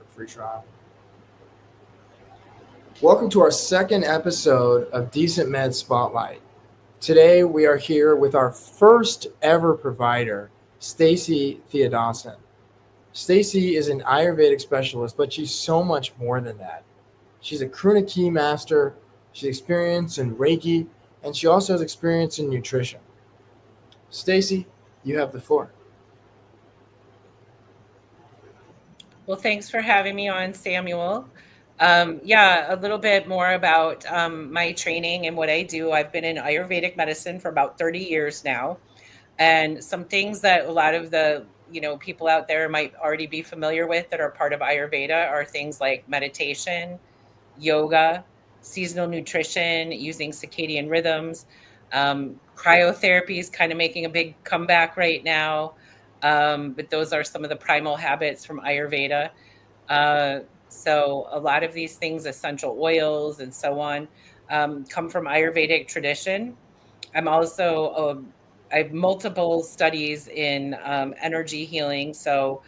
free trial. Welcome to our second episode of DecentMed Spotlight. Today we are here with our first ever provider, Stacy Theodossin. Stacy is an Ayurvedic specialist, but she's so much more than that. She's a Kruna key master, she's experienced in Reiki, and she also has experience in nutrition. Stacy, you have the floor. Well, thanks for having me on, Samuel. Yeah, a little bit more about my training and what I do. I've been in Ayurvedic medicine for about 30 years now. And some things that a lot of the people out there might already be familiar with that are part of Ayurveda are things like meditation, yoga, seasonal nutrition, using circadian rhythms. Cryotherapy is kind of making a big comeback right now. But those are some of the primal habits from Ayurveda. Uh, so a lot of these things, essential oils and so on, come from Ayurvedic tradition. I'm also I have multiple studies in energy healing. So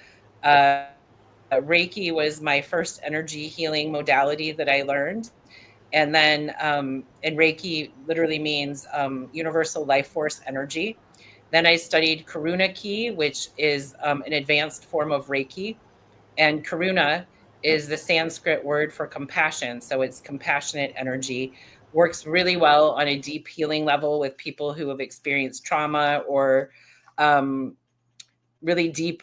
Reiki was my first energy healing modality that I learned. And then, and Reiki literally means universal life force energy. Then I studied Karuna Ki, which is an advanced form of Reiki. And Karuna is the Sanskrit word for compassion. So it's compassionate energy, works really well on a deep healing level with people who have experienced trauma or um, really deep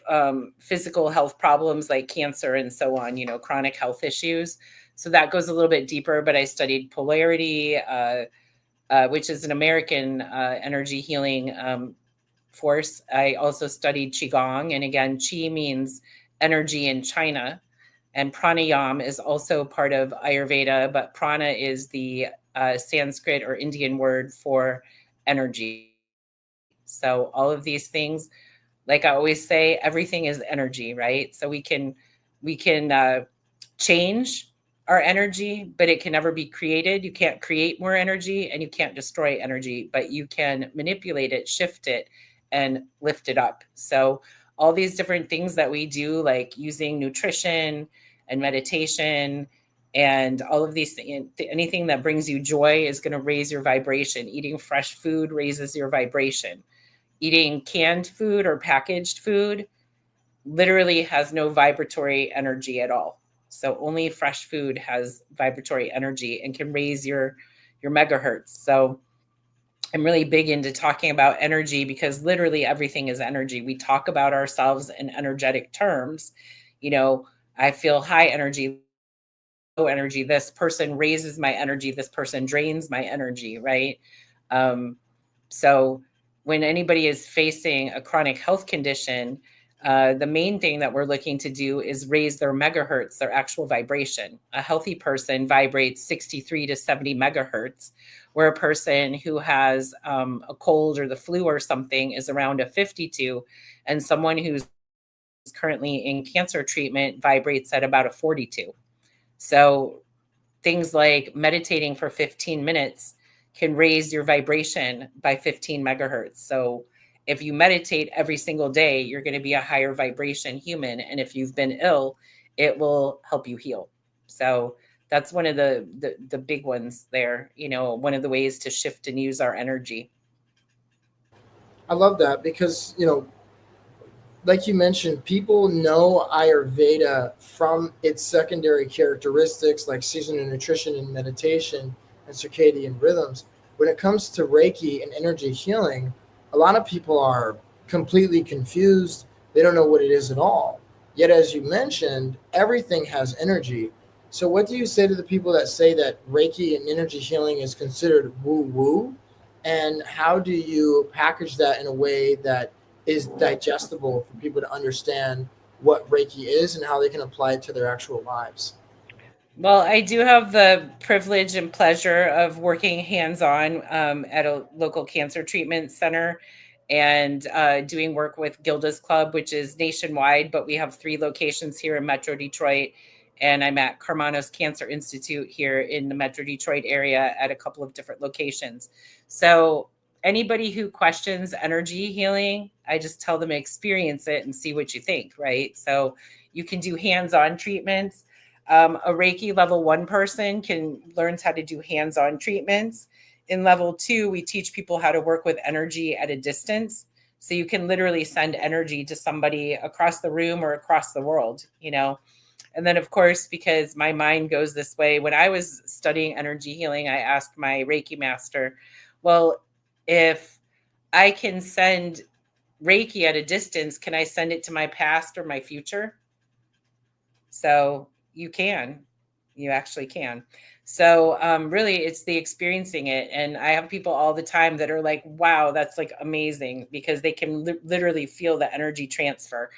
physical health problems like cancer and so on, chronic health issues. So that goes a little bit deeper, but I studied polarity, which is an American energy healing force. I also studied Qigong. And again, Qi means energy in China. And pranayam is also part of Ayurveda, but prana is the Sanskrit or Indian word for energy. So all of these things, like I always say, everything is energy, right? So we can change our energy, but it can never be created. You can't create more energy and you can't destroy energy, but you can manipulate it, shift it, and lift it up. So all these different things that we do, like using nutrition and meditation and all of these things, anything that brings you joy is going to raise your vibration. Eating fresh food raises your vibration. Eating canned food or packaged food literally has no vibratory energy at all. So only fresh food has vibratory energy and can raise your megahertz. So I'm really big into talking about energy because literally everything is energy. We talk about ourselves in energetic terms. You know, I feel high energy, low energy. This person raises my energy. This person drains my energy, right? Um, so when anybody is facing a chronic health condition, the main thing that we're looking to do is raise their megahertz, their actual vibration. A healthy person vibrates 63 to 70 megahertz, where a person who has a cold or the flu or something is around a 52, and someone who's currently in cancer treatment vibrates at about a 42. So things like meditating for 15 minutes can raise your vibration by 15 megahertz. So if you meditate every single day, you're going to be a higher vibration human. And if you've been ill, it will help you heal. So that's one of the big ones there, one of the ways to shift and use our energy. I love that because, like you mentioned, people know Ayurveda from its secondary characteristics like seasonal nutrition and meditation and circadian rhythms. When it comes to Reiki and energy healing, a lot of people are completely confused. They don't know what it is at all. Yet, as you mentioned, everything has energy. So, what do you say to the people that say that Reiki and energy healing is considered woo woo? And how do you package that in a way that is digestible for people to understand what Reiki is and how they can apply it to their actual lives? Well, I do have the privilege and pleasure of working hands on at a local cancer treatment center and doing work with Gilda's Club, which is nationwide, but we have 3 locations here in Metro Detroit. And I'm at Carmanos Cancer Institute here in the Metro Detroit area at a couple of different locations. So, anybody who questions energy healing, I just tell them experience it and see what you think, right? So, You can do hands-on treatments. A Reiki level 1 person learns how to do hands-on treatments. In level 2, we teach people how to work with energy at a distance. So you can literally send energy to somebody across the room or across the world, you know. And then, of course, because my mind goes this way, when I was studying energy healing, I asked my Reiki master, well, if I can send Reiki at a distance, can I send it to my past or my future? So you can. You actually can. So really, it's the experiencing it. And I have people all the time that are like, wow, that's like amazing, because they can literally feel the energy transfer.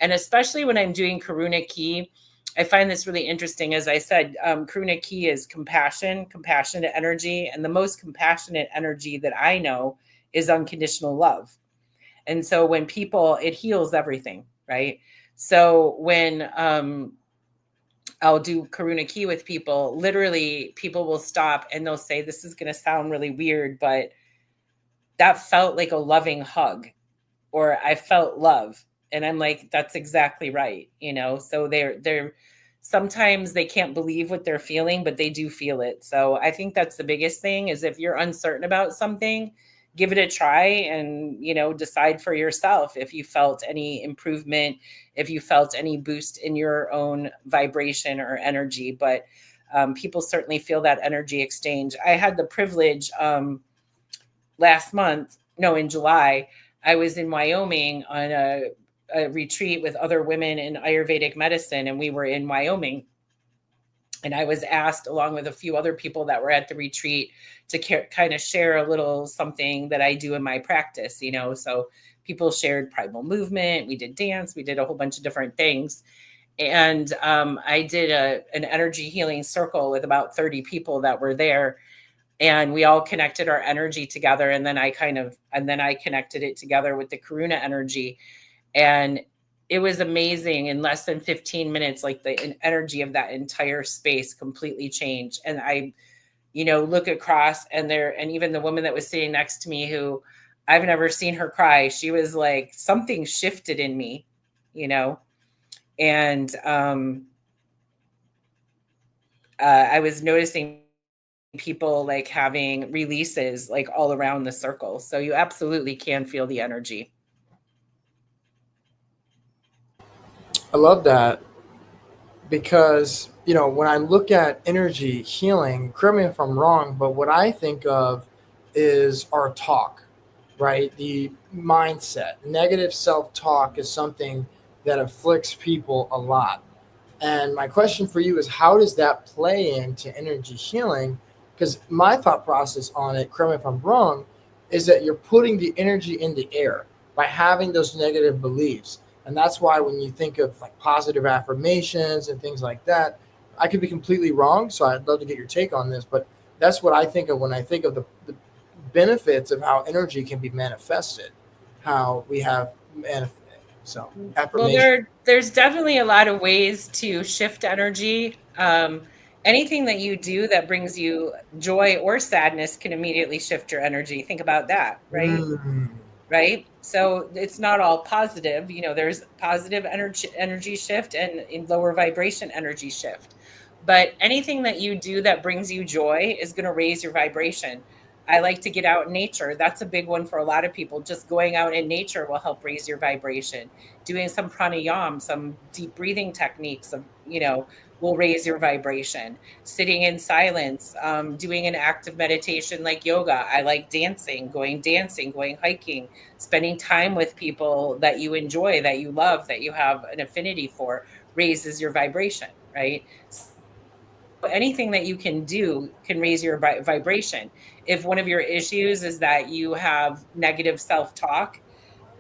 And especially when I'm doing Karuna Ki, I find this really interesting. As I said, Karuna Ki is compassion, compassionate energy. And the most compassionate energy that I know is unconditional love. And so when people, it heals everything, right? So when I'll do Karuna Ki with people, literally people will stop and they'll say, this is going to sound really weird, but that felt like a loving hug, or I felt love. And I'm like, that's exactly right. You know, so they're sometimes they can't believe what they're feeling, but they do feel it. So I think that's the biggest thing, is if you're uncertain about something, give it a try and, you know, decide for yourself if you felt any improvement, if you felt any boost in your own vibration or energy. But people certainly feel that energy exchange. I had the privilege last month, no, in July, I was in Wyoming on a retreat with other women in Ayurvedic medicine, and we were in Wyoming. And I was asked, along with a few other people that were at the retreat, to kind of share a little something that I do in my practice, you know. So people shared primal movement, we did dance, we did a whole bunch of different things. And I did an energy healing circle with about 30 people that were there, and we all connected our energy together. And then I connected it together with the Karuna energy. And it was amazing. In less than 15 minutes, like the energy of that entire space completely changed. And I, you know, look across, and even the woman that was sitting next to me, who I've never seen her cry, she was like, something shifted in me, you know. And I was noticing people like having releases like all around the circle. So you absolutely can feel the energy. I love that because, you know, when I look at energy healing, correct me if I'm wrong, but what I think of is our talk, right? The mindset. Negative self talk is something that afflicts people a lot. And my question for you is, how does that play into energy healing? Because my thought process on it, correct me if I'm wrong, is that you're putting the energy in the air by having those negative beliefs. And that's why when you think of like positive affirmations and things like that, I could be completely wrong. So I'd love to get your take on this. But that's what I think of when I think of the benefits of how energy can be manifested, how we have so Well, affirmation. there's definitely a lot of ways to shift energy. Anything that you do that brings you joy or sadness can immediately shift your energy. Think about that, right? Mm. Right? So it's not all positive. You know, there's positive energy shift and in lower vibration energy shift. But anything that you do that brings you joy is going to raise your vibration. I like to get out in nature. That's a big one for a lot of people. Just going out in nature will help raise your vibration. Doing some pranayama, some deep breathing techniques of, you know, will raise your vibration. Sitting in silence, doing an active meditation like yoga. I like dancing, going hiking, spending time with people that you enjoy, that you love, that you have an affinity for, raises your vibration, right? Anything that you can do can raise your vibration. If one of your issues is that you have negative self-talk,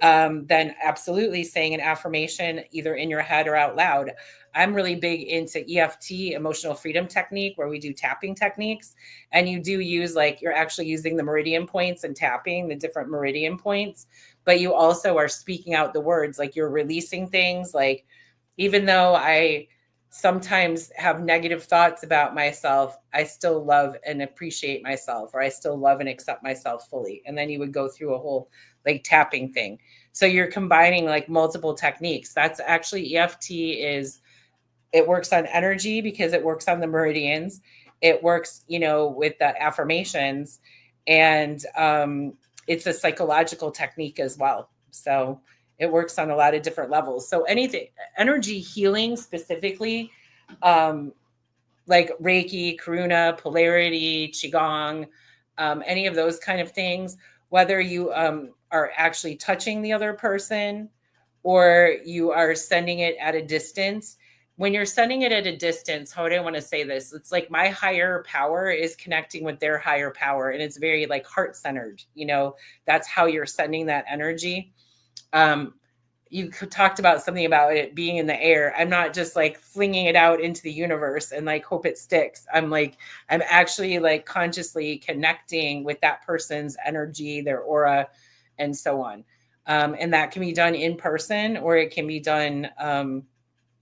then absolutely saying an affirmation either in your head or out loud. I'm really big into EFT, emotional freedom technique, where we do tapping techniques. And you do use, like, you're actually using the meridian points and tapping the different meridian points, but you also are speaking out the words, like you're releasing things. Like, even though I sometimes have negative thoughts about myself, I still love and appreciate myself, or I still love and accept myself fully. And then you would go through a whole like tapping thing. So you're combining like multiple techniques. That's actually EFT is, it works on energy because it works on the meridians. It works, you know, with the affirmations, and it's a psychological technique as well. So it works on a lot of different levels. So anything, energy healing specifically, um, like Reiki, Karuna, polarity, Qigong, any of those kind of things, whether you are actually touching the other person or you are sending it at a distance. When you're sending it at a distance, how do I want to say this? It's like my higher power is connecting with their higher power, and it's very like heart centered. You know, that's how you're sending that energy. Um, you talked about something about it being in the air. I'm not just like flinging it out into the universe and like hope it sticks. I'm actually like consciously connecting with that person's energy, their aura, and so on. And that can be done in person, or it can be done,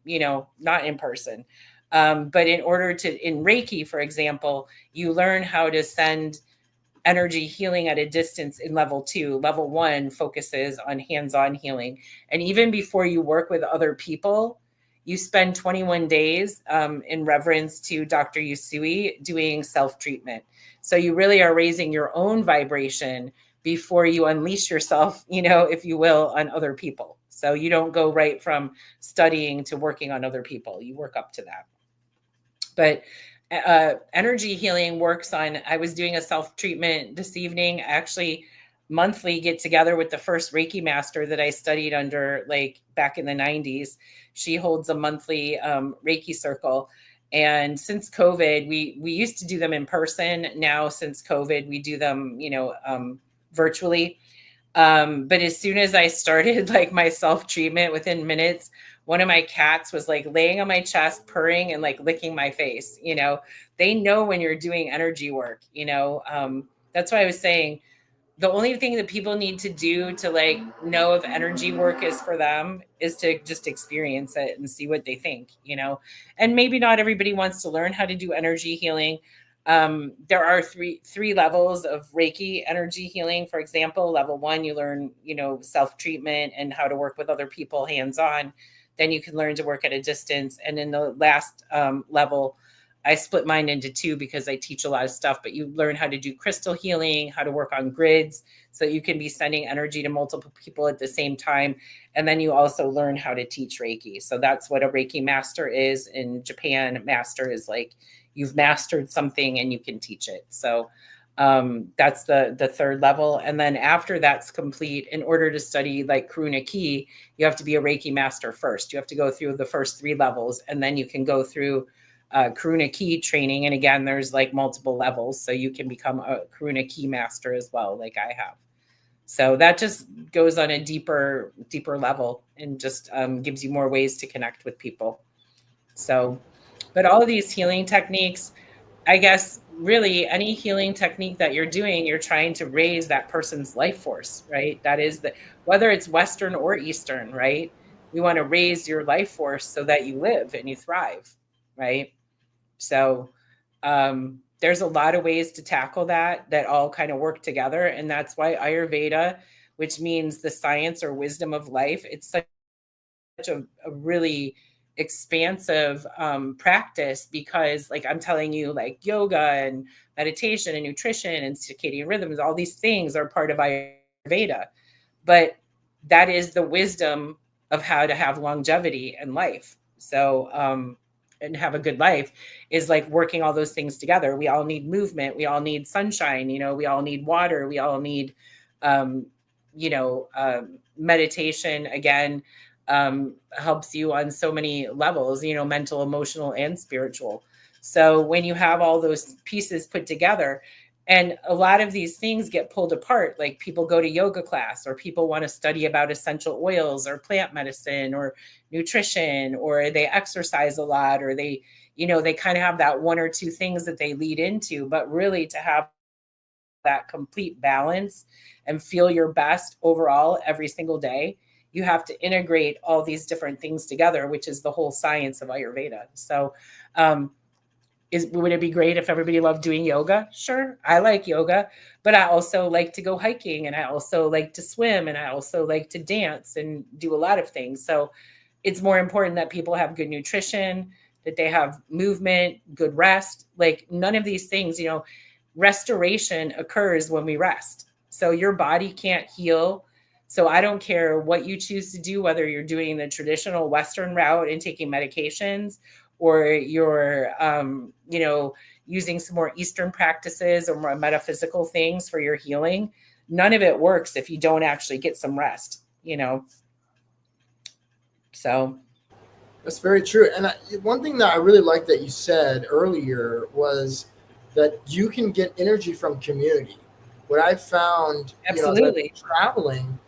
you know, not in person. But in order to, in Reiki, for example, you learn how to send energy healing at a distance in level 2. Level 1 focuses on hands-on healing. And even before you work with other people, you spend 21 days in reverence to Dr. Yusui doing self-treatment. So you really are raising your own vibration before you unleash yourself, you know, if you will, on other people. So you don't go right from studying to working on other people. You work up to that. But energy healing works on, I was doing a self-treatment this evening. I actually monthly get together with the first Reiki master that I studied under, like back in the 90s. She holds a monthly Reiki circle. And since COVID, we used to do them in person. Now, since COVID, we do them, you know, virtually. But as soon as I started like my self-treatment, within minutes, one of my cats was like laying on my chest, purring and like licking my face. You know, they know when you're doing energy work, you know. That's why I was saying the only thing that people need to do to like know if energy work is for them is to just experience it and see what they think, you know. And maybe not everybody wants to learn how to do energy healing. There are three levels of Reiki energy healing. For example, level 1, you learn, you know, self-treatment and how to work with other people hands-on. Then you can learn to work at a distance. And in the last level, I split mine into 2 because I teach a lot of stuff, but you learn how to do crystal healing, how to work on grids so you can be sending energy to multiple people at the same time. And then you also learn how to teach Reiki. So that's what a Reiki master is. In Japan, master is like you've mastered something and you can teach it. So that's the 3rd level. And then after that's complete, in order to study like Karuna Ki, you have to be a Reiki master first. You have to go through the first 3 levels, and then you can go through Karuna Ki training. And again, there's like multiple levels. So you can become a Karuna Ki master as well, like I have. So that just goes on a deeper level and just gives you more ways to connect with people. So, but all of these healing techniques, I guess really any healing technique that you're doing, you're trying to raise that person's life force, right? That is whether it's Western or Eastern, right? We want to raise your life force so that you live and you thrive, right? So there's a lot of ways to tackle that all kind of work together. And that's why Ayurveda, which means the science or wisdom of life, it's such a really expansive practice, because like I'm telling you, like yoga and meditation and nutrition and circadian rhythms, all these things are part of Ayurveda. But that is the wisdom of how to have longevity in life. So and have a good life is like working all those things together. We all need movement. We all need sunshine. You know, we all need water. We all need, you know, meditation again, helps you on so many levels, you know, mental, emotional, and spiritual. So when you have all those pieces put together, and a lot of these things get pulled apart, like people go to yoga class, or people want to study about essential oils or plant medicine or nutrition, or they exercise a lot, or they, you know, they kind of have that 1 or 2 things that they lead into. But really to have that complete balance and feel your best overall every single day, You have to integrate all these different things together, which is the whole science of Ayurveda. So, would it be great if everybody loved doing yoga? Sure, I like yoga, but I also like to go hiking, and I also like to swim, and I also like to dance and do a lot of things. So it's more important that people have good nutrition, that they have movement, good rest. Like none of these things, restoration occurs when we rest. So your body can't heal. So I don't care what you choose to do, whether you're doing the traditional Western route and taking medications, or you're, using some more Eastern practices or more metaphysical things for your healing. None of it works if you don't actually get some rest. So That's very true. And one thing that I really like that you said earlier was that you can get energy from community. What I found, as I've been absolutely. traveling,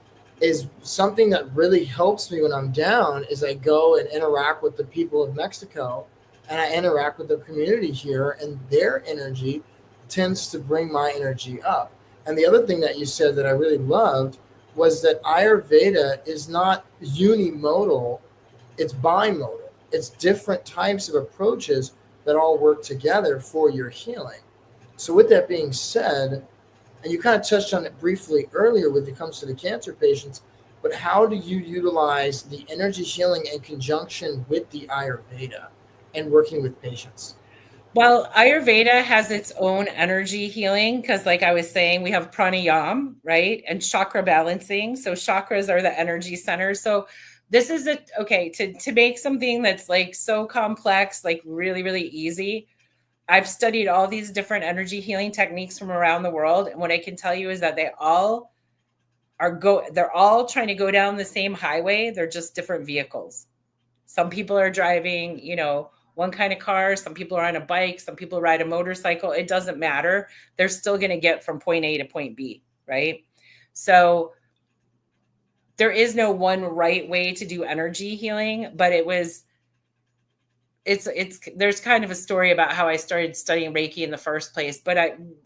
is something that really helps me when I'm down is I go and interact with the people of Mexico, and I interact with the community here, and their energy tends to bring my energy up. And the other thing that you said that I really loved was that Ayurveda is not unimodal, it's bimodal. It's different types of approaches that all work together for your healing. So, with that being said, and you kind of touched on it briefly earlier when it comes to the cancer patients, but how do you utilize the energy healing in conjunction with the Ayurveda and working with patients? Well, Ayurveda has its own energy healing because, like I was saying, we have pranayam, right? And chakra balancing. So, chakras are the energy centers. So, this is okay to make something that's like so complex, like really, really easy. I've studied all these different energy healing techniques from around the world. And what I can tell you is that they're all trying to go down the same highway. They're just different vehicles. Some people are driving, one kind of car. Some people are on a bike. Some people ride a motorcycle. It doesn't matter. They're still going to get from point A to point B, right? So there is no one right way to do energy healing, but it's there's kind of a story about how I started studying Reiki in the first place. But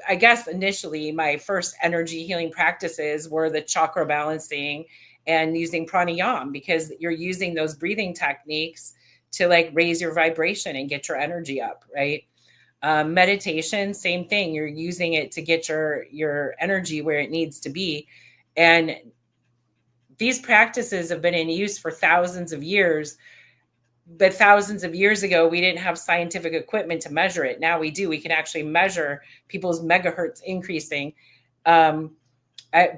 I guess initially my first energy healing practices were the chakra balancing and using pranayam, because you're using those breathing techniques to like raise your vibration and get your energy up, right? Meditation, same thing. You're using it to get your energy where it needs to be. And these practices have been in use for thousands of years, but thousands of years ago, we didn't have scientific equipment to measure it. Now we do. We can actually measure people's megahertz increasing. Um,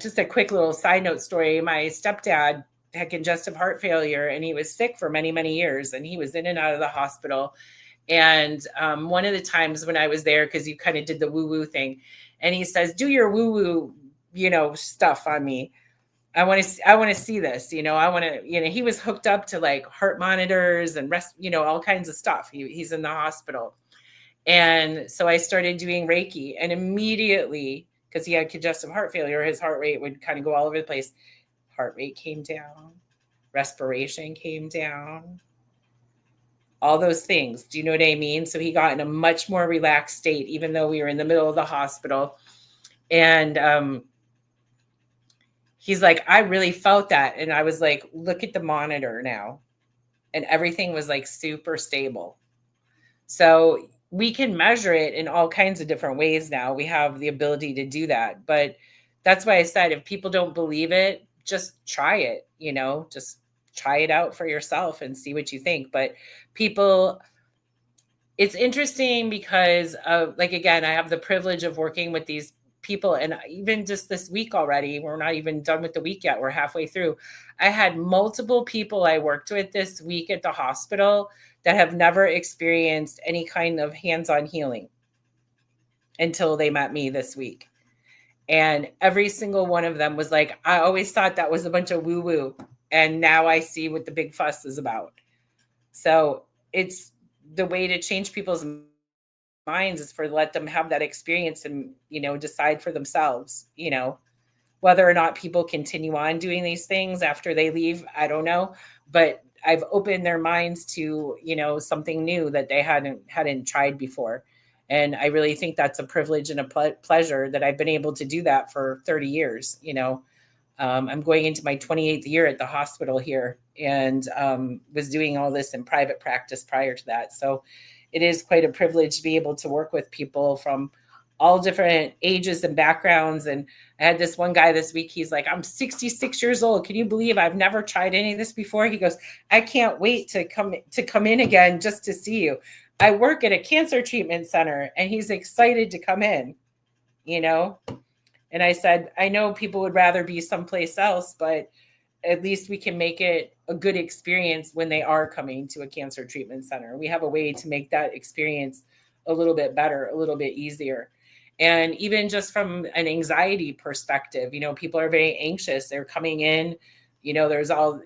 just a quick little side note story. My stepdad had congestive heart failure, and he was sick for many, many years, and he was in and out of the hospital. And one of the times when I was there, because you kind of did the woo-woo thing, and he says, do your woo-woo, stuff on me. I want to see this, I want to, he was hooked up to like heart monitors and all kinds of stuff. He's in the hospital. And so I started doing Reiki, and immediately, because he had congestive heart failure, his heart rate would kind of go all over the place. Heart rate came down, respiration came down, all those things. Do you know what I mean? So he got in a much more relaxed state, even though we were in the middle of the hospital. And, he's like, I really felt that. And I was like, look at the monitor now. And everything was like super stable. So we can measure it in all kinds of different ways now. We have the ability to do that. But that's why I said, if people don't believe it, just try it, just try it out for yourself and see what you think. But it's interesting because, like, again, I have the privilege of working with these people, and even just this week already, we're not even done with the week yet, we're halfway through. I had multiple people I worked with this week at the hospital that have never experienced any kind of hands-on healing until they met me this week. And every single one of them was like, I always thought that was a bunch of woo-woo, and now I see what the big fuss is about. So it's the way to change people's minds is for let them have that experience and decide for themselves. Whether or not people continue on doing these things after they leave, I don't know, but I've opened their minds to something new that they hadn't tried before. And I really think that's a privilege and a pleasure that I've been able to do that for 30 years. I'm going into my 28th year at the hospital here, and was doing all this in private practice prior to that. So it is quite a privilege to be able to work with people from all different ages and backgrounds. And I had this one guy this week, he's like, I'm 66 years old. Can you believe I've never tried any of this before? He goes, I can't wait to come in again just to see you. I work at a cancer treatment center, and he's excited to come in, you know? And I said, I know people would rather be someplace else, but at least we can make it a good experience when they are coming to a cancer treatment center. We have a way to make that experience a little bit better, a little bit easier. And even just from an anxiety perspective, people are very anxious. They're coming in, there's all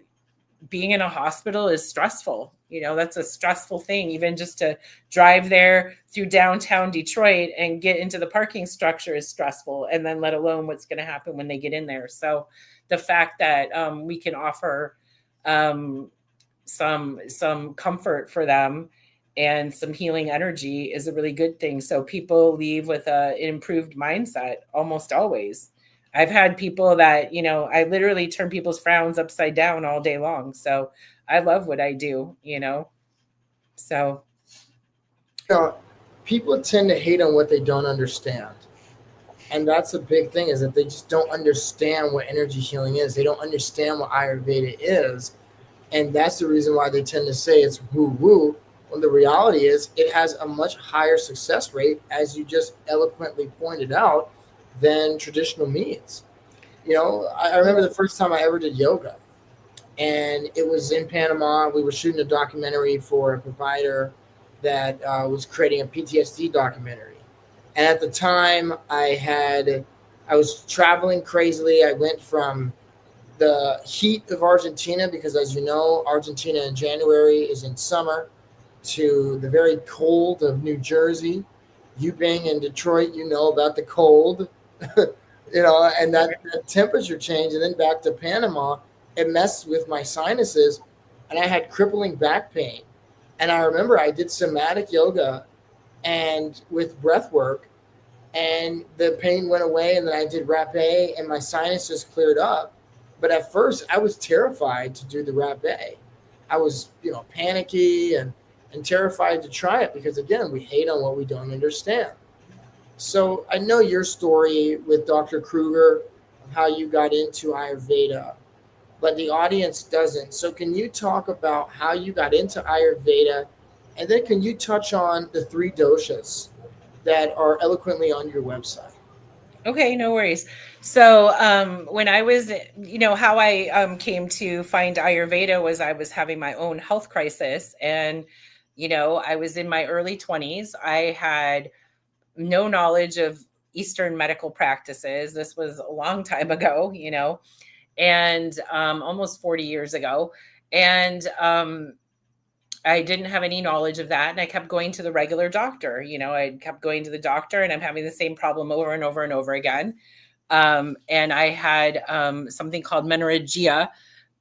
being in a hospital is stressful. That's a stressful thing. Even just to drive there through downtown Detroit and get into the parking structure is stressful. And then let alone what's going to happen when they get in there. So the fact that we can offer some comfort for them and some healing energy is a really good thing. So people leave with an improved mindset almost always. I've had people that, I literally turn people's frowns upside down all day long. So I love what I do, So. People tend to hate on what they don't understand. And that's a big thing, is that they just don't understand what energy healing is. They don't understand what Ayurveda is. And that's the reason why they tend to say it's woo-woo, when the reality is it has a much higher success rate, as you just eloquently pointed out, than traditional means. I remember the first time I ever did yoga, and it was in Panama. We were shooting a documentary for a provider that was creating a PTSD documentary. And at the time, I was traveling crazily. I went from the heat of Argentina, because as you know, Argentina in January is in summer, to the very cold of New Jersey. You being in Detroit, you know about the cold, and that temperature change, and then back to Panama, it messed with my sinuses, and I had crippling back pain. And I remember I did somatic yoga and with breath work, and the pain went away, and then I did rapé, and my sinuses cleared up. But at first, I was terrified to do the rapé. I was, panicky and terrified to try it, because again, we hate on what we don't understand. So I know your story with Dr. Kruger, of how you got into Ayurveda, but the audience doesn't. So can you talk about how you got into Ayurveda, and then can you touch on the three doshas that are eloquently on your website? Okay, no worries. So when I was, how I came to find Ayurveda was I was having my own health crisis. And, I was in my early 20s. I had no knowledge of Eastern medical practices. This was a long time ago, and almost 40 years ago. And I didn't have any knowledge of that. And I kept going to the regular doctor. I kept going to the doctor, and I'm having the same problem over and over and over again. And I had something called menorrhagia.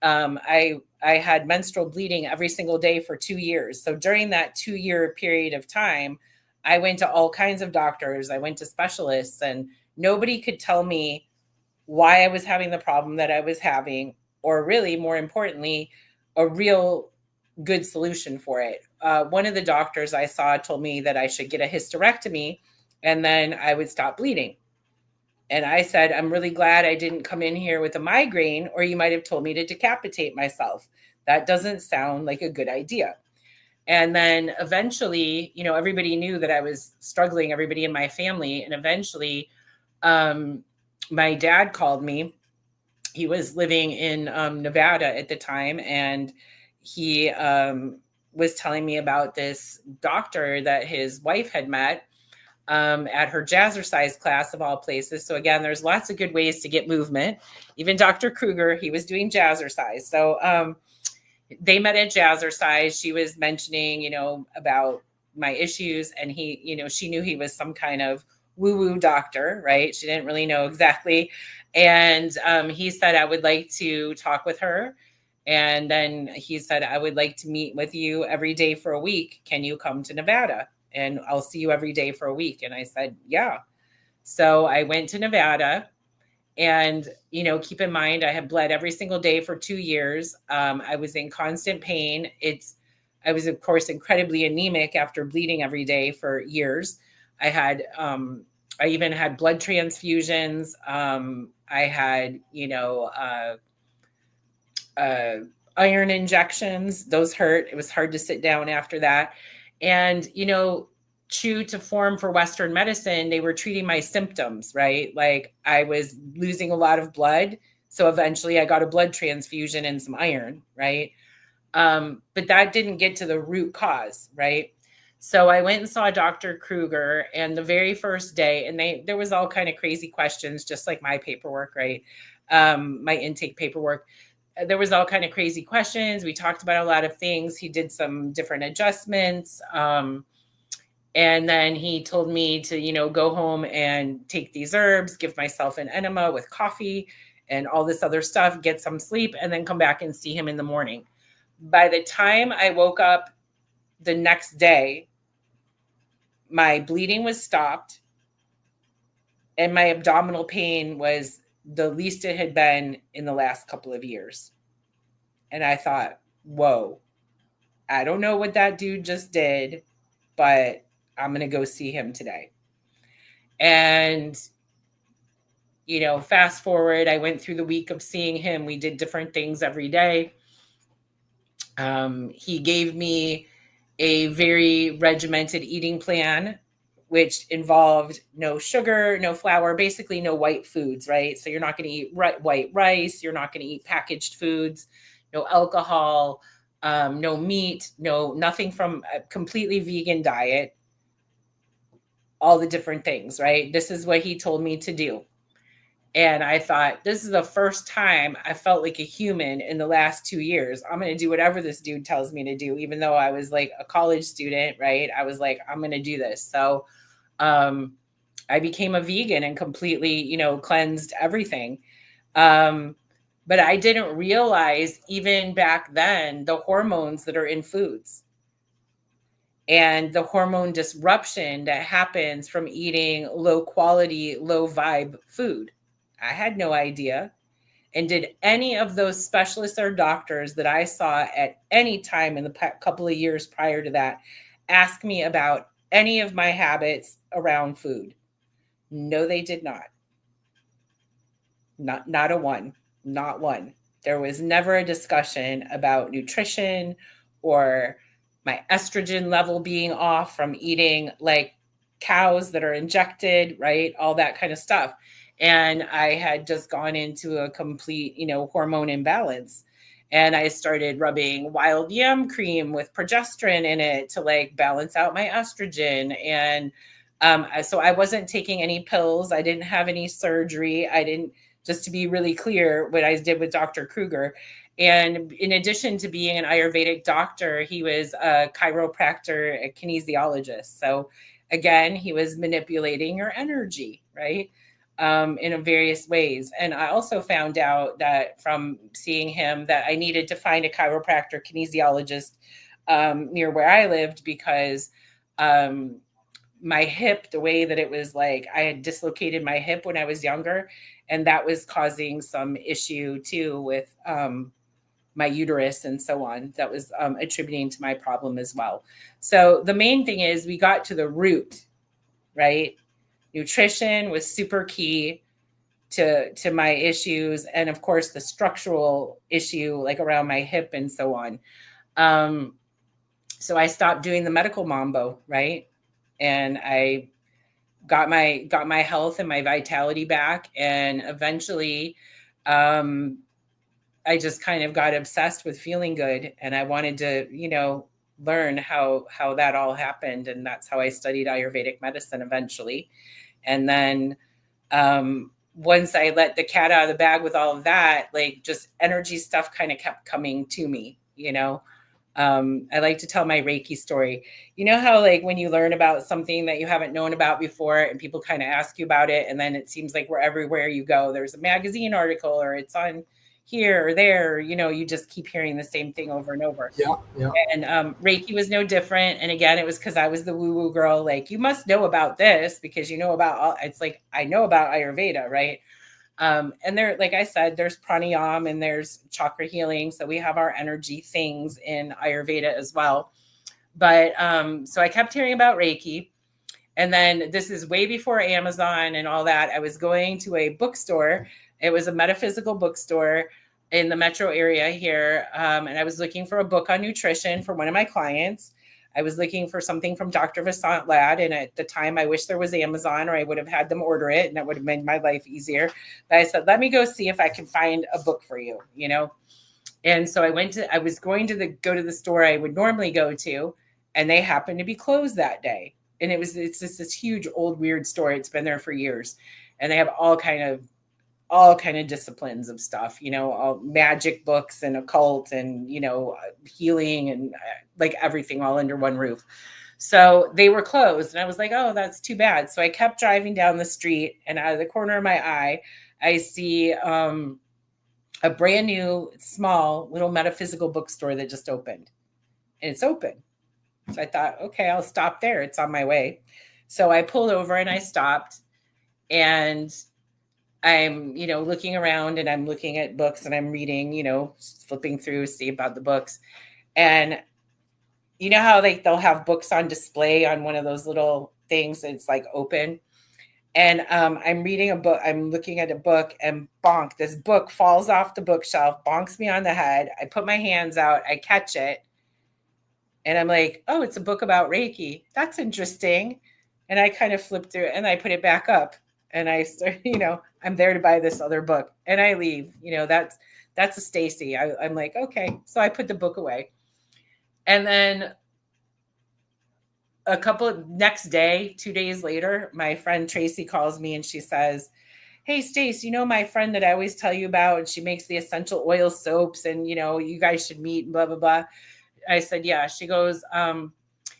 I had menstrual bleeding every single day for 2 years. So during that 2-year period of time, I went to all kinds of doctors. I went to specialists, and nobody could tell me why I was having the problem that I was having, or really more importantly, a real good solution for it. One of the doctors I saw told me that I should get a hysterectomy, and then I would stop bleeding. And I said, I'm really glad I didn't come in here with a migraine, or you might have told me to decapitate myself. That doesn't sound like a good idea. And then eventually, everybody knew that I was struggling, everybody in my family. And eventually, my dad called me. He was living in Nevada at the time, and he was telling me about this doctor that his wife had met at her jazzercise class, of all places. So again, there's lots of good ways to get movement. Even Dr. Kruger, he was doing jazzercise. So they met at jazzercise. She was mentioning, about my issues, and he, she knew he was some kind of woo-woo doctor, right? She didn't really know exactly. And he said, I would like to talk with her. And then he said, I would like to meet with you every day for a week. Can you come to Nevada? And I'll see you every day for a week. And I said, yeah. So I went to Nevada, And, keep in mind, I had bled every single day for 2 years. I was in constant pain. I was, of course, incredibly anemic after bleeding every day for years. I even had blood transfusions. I had, uh, iron injections. Those hurt. It was hard to sit down after that. And, true to form for Western medicine, they were treating my symptoms, right? Like I was losing a lot of blood. So eventually I got a blood transfusion and some iron, right? But that didn't get to the root cause, right? So I went and saw Dr. Kruger, and the very first day, and there was all kind of crazy questions, just like my paperwork, right? My intake paperwork. There was all kind of crazy questions. We talked about a lot of things. He did some different adjustments. And then he told me to, go home and take these herbs, give myself an enema with coffee and all this other stuff, get some sleep, and then come back and see him in the morning. By the time I woke up the next day, my bleeding was stopped and my abdominal pain was the least it had been in the last couple of years. And I thought, whoa, I don't know what that dude just did, but I'm going to go see him today. And, fast forward, I went through the week of seeing him. We did different things every day. He gave me a very regimented eating plan, which involved no sugar, no flour, basically no white foods, right? So you're not going to eat white rice. You're not going to eat packaged foods, no alcohol, no meat, nothing from a completely vegan diet, all the different things, right? This is what he told me to do. And I thought, this is the first time I felt like a human in the last 2 years. I'm going to do whatever this dude tells me to do, even though I was like a college student, right? I was like, I'm going to do this. So I became a vegan and completely, cleansed everything. But I didn't realize even back then the hormones that are in foods and the hormone disruption that happens from eating low quality, low vibe food. I had no idea. And did any of those specialists or doctors that I saw at any time in the couple of years prior to that ask me about any of my habits around food? No, they did not. Not a one, not one. There was never a discussion about nutrition or my estrogen level being off from eating like cows that are injected, right? All that kind of stuff. And I had just gone into a complete, hormone imbalance. And I started rubbing wild yam cream with progesterone in it to like balance out my estrogen. And so I wasn't taking any pills. I didn't have any surgery. I didn't, just to be really clear, what I did with Dr. Kruger. And in addition to being an Ayurvedic doctor, he was a chiropractor, a kinesiologist. So again, he was manipulating your energy, right? In various ways. And I also found out that from seeing him that I needed to find a chiropractor kinesiologist near where I lived because my hip, the way that it was like, I had dislocated my hip when I was younger, and that was causing some issue too with my uterus and so on. That was attributing to my problem as well. So the main thing is we got to the root, right? Nutrition was super key to my issues, and of course the structural issue like around my hip and so on. So I stopped doing the medical mambo, right? And I got my health and my vitality back, and eventually I just kind of got obsessed with feeling good, and I wanted to learn how that all happened. And that's how I studied Ayurvedic medicine eventually. And then once I let the cat out of the bag with all of that, like just energy stuff kind of kept coming to me. I like to tell my Reiki story. You know how like when you learn about something that you haven't known about before and people kind of ask you about it, and then it seems like everywhere you go, there's a magazine article or it's on here or there, you just keep hearing the same thing over and over. Yeah, yeah. And Reiki was no different. And again, it was because I was the woo-woo girl. Like, you must know about this because you know about it's like I know about Ayurveda, right? And there, like I said, there's pranayama and there's chakra healing. So we have our energy things in Ayurveda as well. But so I kept hearing about Reiki. And then this is way before Amazon and all that. I was going to a bookstore. It was a metaphysical bookstore in the metro area here. And I was looking for a book on nutrition for one of my clients. I was looking for something from Dr. Vasant Lad. And at the time, I wish there was Amazon or I would have had them order it and that would have made my life easier. But I said, let me go see if I can find a book for you, you know? And so I was going to go to the store I would normally go to, and they happened to be closed that day. And it's just this huge old weird store. It's been there for years. And they have all kind of disciplines of stuff, you know, all magic books and occult and, you know, healing and like everything all under one roof. So they were closed and I was like, oh, that's too bad. So I kept driving down the street and out of the corner of my eye, I see a brand new, small little metaphysical bookstore that just opened and it's open. So I thought, okay, I'll stop there. It's on my way. So I pulled over and I stopped and I'm, you know, looking around and I'm looking at books and I'm reading, you know, flipping through, see about the books. And you know how they'll have books on display on one of those little things that's like open. And I'm reading a book, I'm looking at a book and bonk, this book falls off the bookshelf, bonks me on the head. I put my hands out, I catch it. And I'm like, oh, it's a book about Reiki. That's interesting. And I kind of flipped through it and I put it back up. And I start, you know, I'm there to buy this other book. And I leave. You know, that's a Stacy. I'm like, okay. So I put the book away. And then next day, 2 days later, my friend Tracy calls me and she says, hey, Stace, you know, my friend that I always tell you about, and she makes the essential oil soaps and, you know, you guys should meet, blah, blah, blah. I said, yeah. She goes,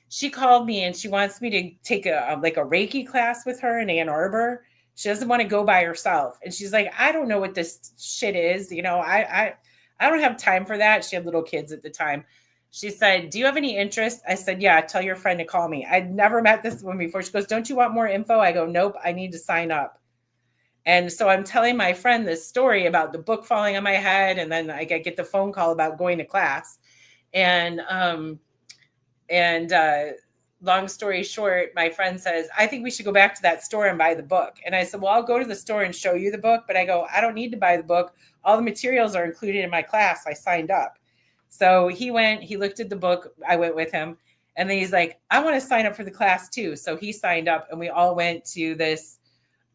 she called me and she wants me to take a Reiki class with her in Ann Arbor. She doesn't want to go by herself. And she's like, I don't know what this shit is. You know, I don't have time for that. She had little kids at the time. She said, do you have any interest? I said, yeah, tell your friend to call me. I'd never met this woman before. She goes, don't you want more info? I go, nope, I need to sign up. And so I'm telling my friend this story about the book falling on my head. And then I get the phone call about going to class. And long story short, my friend says, I think we should go back to that store and buy the book. And I said, well, I'll go to the store and show you the book. But I go, I don't need to buy the book. All the materials are included in my class. I signed up. So he went, he looked at the book. I went with him. And then he's like, I want to sign up for the class too. So he signed up and we all went to this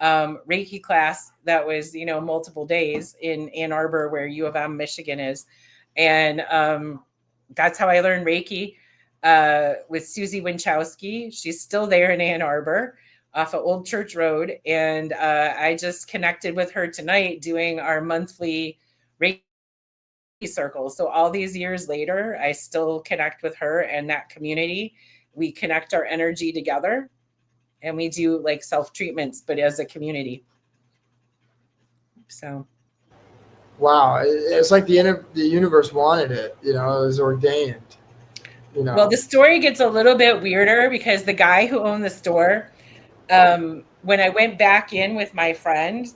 Reiki class that was, you know, multiple days in Ann Arbor, where U of M, Michigan is. And that's how I learned Reiki with Susie Winchowski. She's still there in Ann Arbor off of Old Church Road. And I just connected with her tonight doing our monthly Reiki circle. So all these years later, I still connect with her and that community. We connect our energy together and we do like self-treatments, but as a community. So. Wow. It's like the universe wanted it, you know, it was ordained. You know. Well, the story gets a little bit weirder because the guy who owned the store, when I went back in with my friend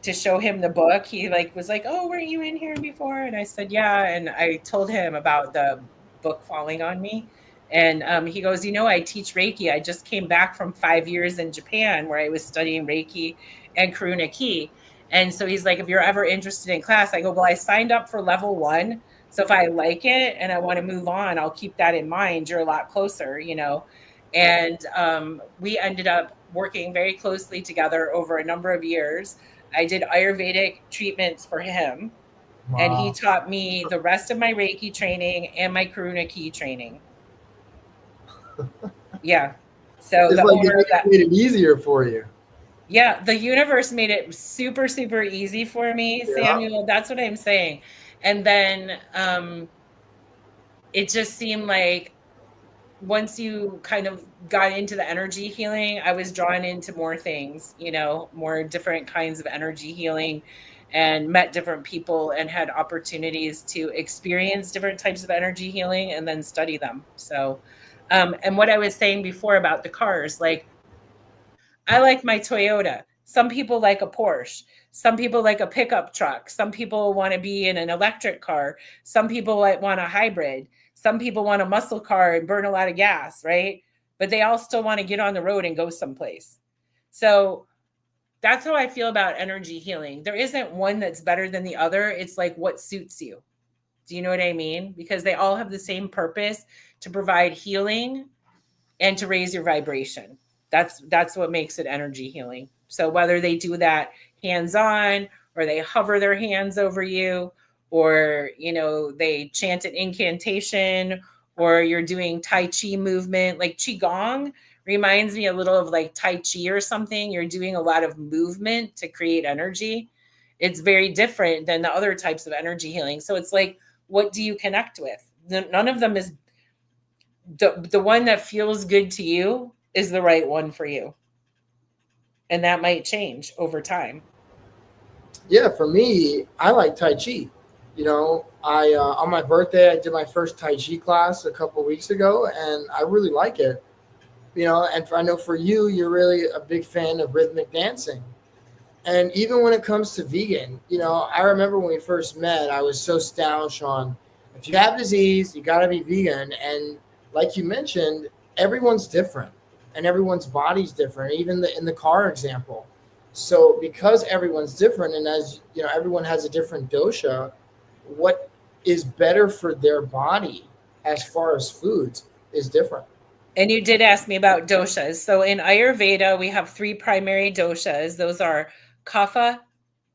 to show him the book, he was like, oh, weren't you in here before? And I said, yeah. And I told him about the book falling on me. And he goes, you know, I teach Reiki. I just came back from 5 years in Japan where I was studying Reiki and Karuna Ki. And so he's like, if you're ever interested in class, I go, well, I signed up for level 1. So if I like it and I want to move on, I'll keep that in mind. You're a lot closer, you know. And we ended up working very closely together over a number of years. I did Ayurvedic treatments for him. Wow. And he taught me the rest of my Reiki training and my Karuna Ki training. Yeah. So it's the like owner of that made it easier for you. Yeah, the universe made it super, super easy for me, yeah. Samuel. That's what I'm saying. And then it just seemed like once you kind of got into the energy healing, I was drawn into more things, you know, more different kinds of energy healing, and met different people and had opportunities to experience different types of energy healing and then study them. So, and what I was saying before about the cars, like, I like my Toyota. Some people like a Porsche. Some people like a pickup truck. Some people want to be in an electric car. Some people want a hybrid. Some people want a muscle car and burn a lot of gas, right? But they all still want to get on the road and go someplace. So that's how I feel about energy healing. There isn't one that's better than the other. It's like what suits you. Do you know what I mean? Because they all have the same purpose, to provide healing and to raise your vibration. That's what makes it energy healing. So whether they do that hands-on, or they hover their hands over you, or they chant an incantation, or you're doing Tai Chi movement, like Qigong reminds me a little of like Tai Chi or something. You're doing a lot of movement to create energy. It's very different than the other types of energy healing. So it's like, what do you connect with? None of them is the one that feels good to you is the right one for you. And that might change over time. Yeah, for me, I like Tai Chi. I on my birthday I did my first Tai Chi class a couple weeks ago, and I really like it. And I know for you, you're really a big fan of rhythmic dancing. And even when it comes to vegan, I remember when we first met, I was so staunch on, if you have disease, you got to be vegan. And like you mentioned, everyone's different and everyone's body's different, even in the car example. So because everyone's different, and as you know, everyone has a different dosha, what is better for their body as far as foods is different. And you did ask me about doshas. So in Ayurveda, we have three primary doshas. Those are kapha,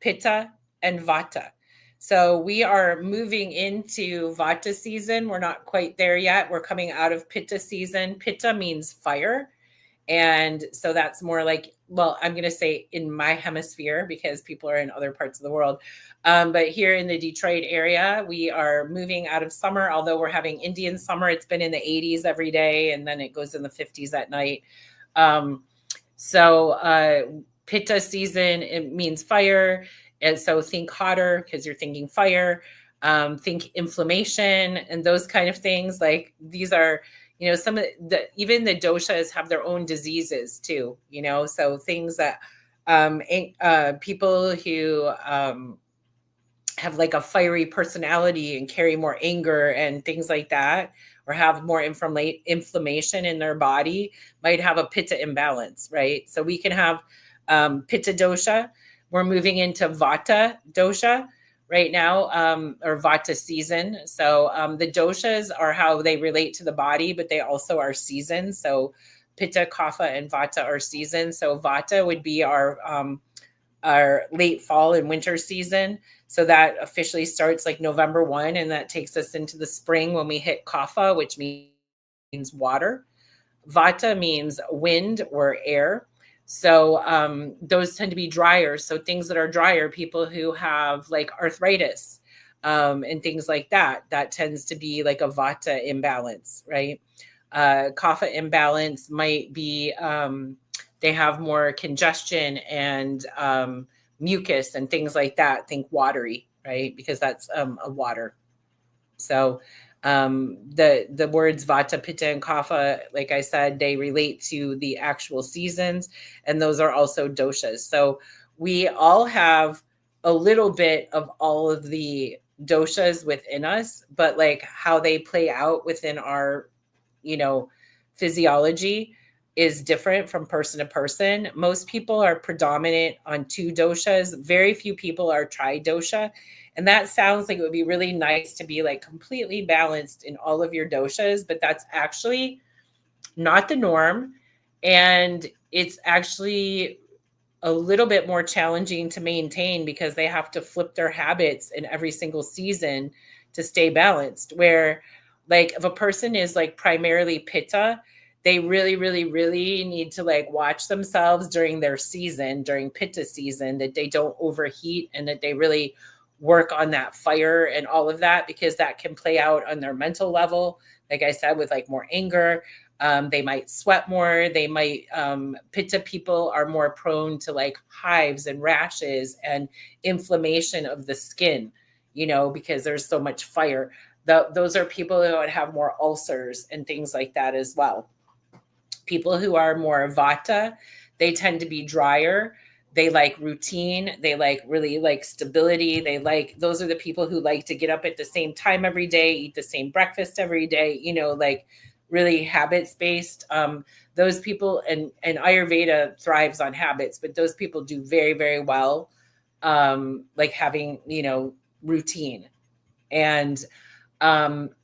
pitta, and vata. So we are moving into vata season. We're not quite there yet. We're coming out of pitta season. Pitta means fire. And so that's more like, well, I'm going to say in my hemisphere, because people are in other parts of the world. But here in the Detroit area, we are moving out of summer, although we're having Indian summer. It's been in the 80s every day, and then it goes in the 50s at night. Pitta season, it means fire. And so think hotter, because you're thinking fire. Think inflammation and those kind of things. Like these are, some of even the doshas have their own diseases too, so things that people who have like a fiery personality and carry more anger and things like that, or have more inflammation in their body, might have a pitta imbalance, right? So we can have pitta dosha. We're moving into vata dosha right now, or vata season. So the doshas are how they relate to the body, but they also are seasons. So pitta, kapha, and vata are seasons. So vata would be our late fall and winter season. So that officially starts like November 1, and that takes us into the spring when we hit kapha, which means water. Vata means wind or air. So those tend to be drier. So things that are drier, people who have like arthritis and things like that, that tends to be like a vata imbalance, right? Kapha imbalance might be they have more congestion and mucus and things like that. Think watery, right? Because that's a water. So the words vata, pitta, and kapha, like I said, they relate to the actual seasons, and those are also doshas. So we all have a little bit of all of the doshas within us, but like how they play out within our, physiology is different from person to person. Most people are predominant on 2 doshas. Very few people are tri-dosha. And that sounds like it would be really nice to be like completely balanced in all of your doshas, but that's actually not the norm. And it's actually a little bit more challenging to maintain, because they have to flip their habits in every single season to stay balanced. Where like if a person is like primarily pitta, they really, really, really need to like watch themselves during their season, during pitta season, that they don't overheat, and that they really work on that fire and all of that, because that can play out on their mental level. Like I said, with like more anger, they might sweat more. They might, pitta people are more prone to like hives and rashes and inflammation of the skin, because there's so much fire. Those are people who would have more ulcers and things like that as well. People who are more vata, they tend to be drier. They like routine. They like really like stability. Those are the people who like to get up at the same time every day, eat the same breakfast every day, like really habits based. Those people, and Ayurveda thrives on habits, but those people do very, very well. Like having, routine. And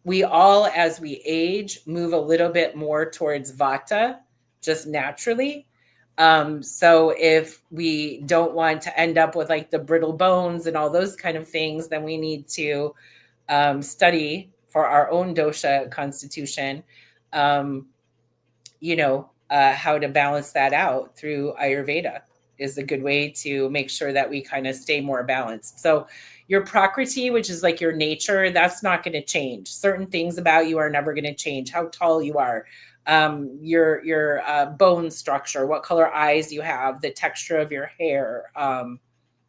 we all, as we age, move a little bit more towards vata just naturally. So if we don't want to end up with like the brittle bones and all those kind of things, then we need to study for our own dosha constitution, how to balance that out through Ayurveda is a good way to make sure that we kind of stay more balanced. So your prakriti, which is like your nature, that's not going to change. Certain things about you are never going to change. How tall you are, your bone structure, what color eyes you have, the texture of your hair,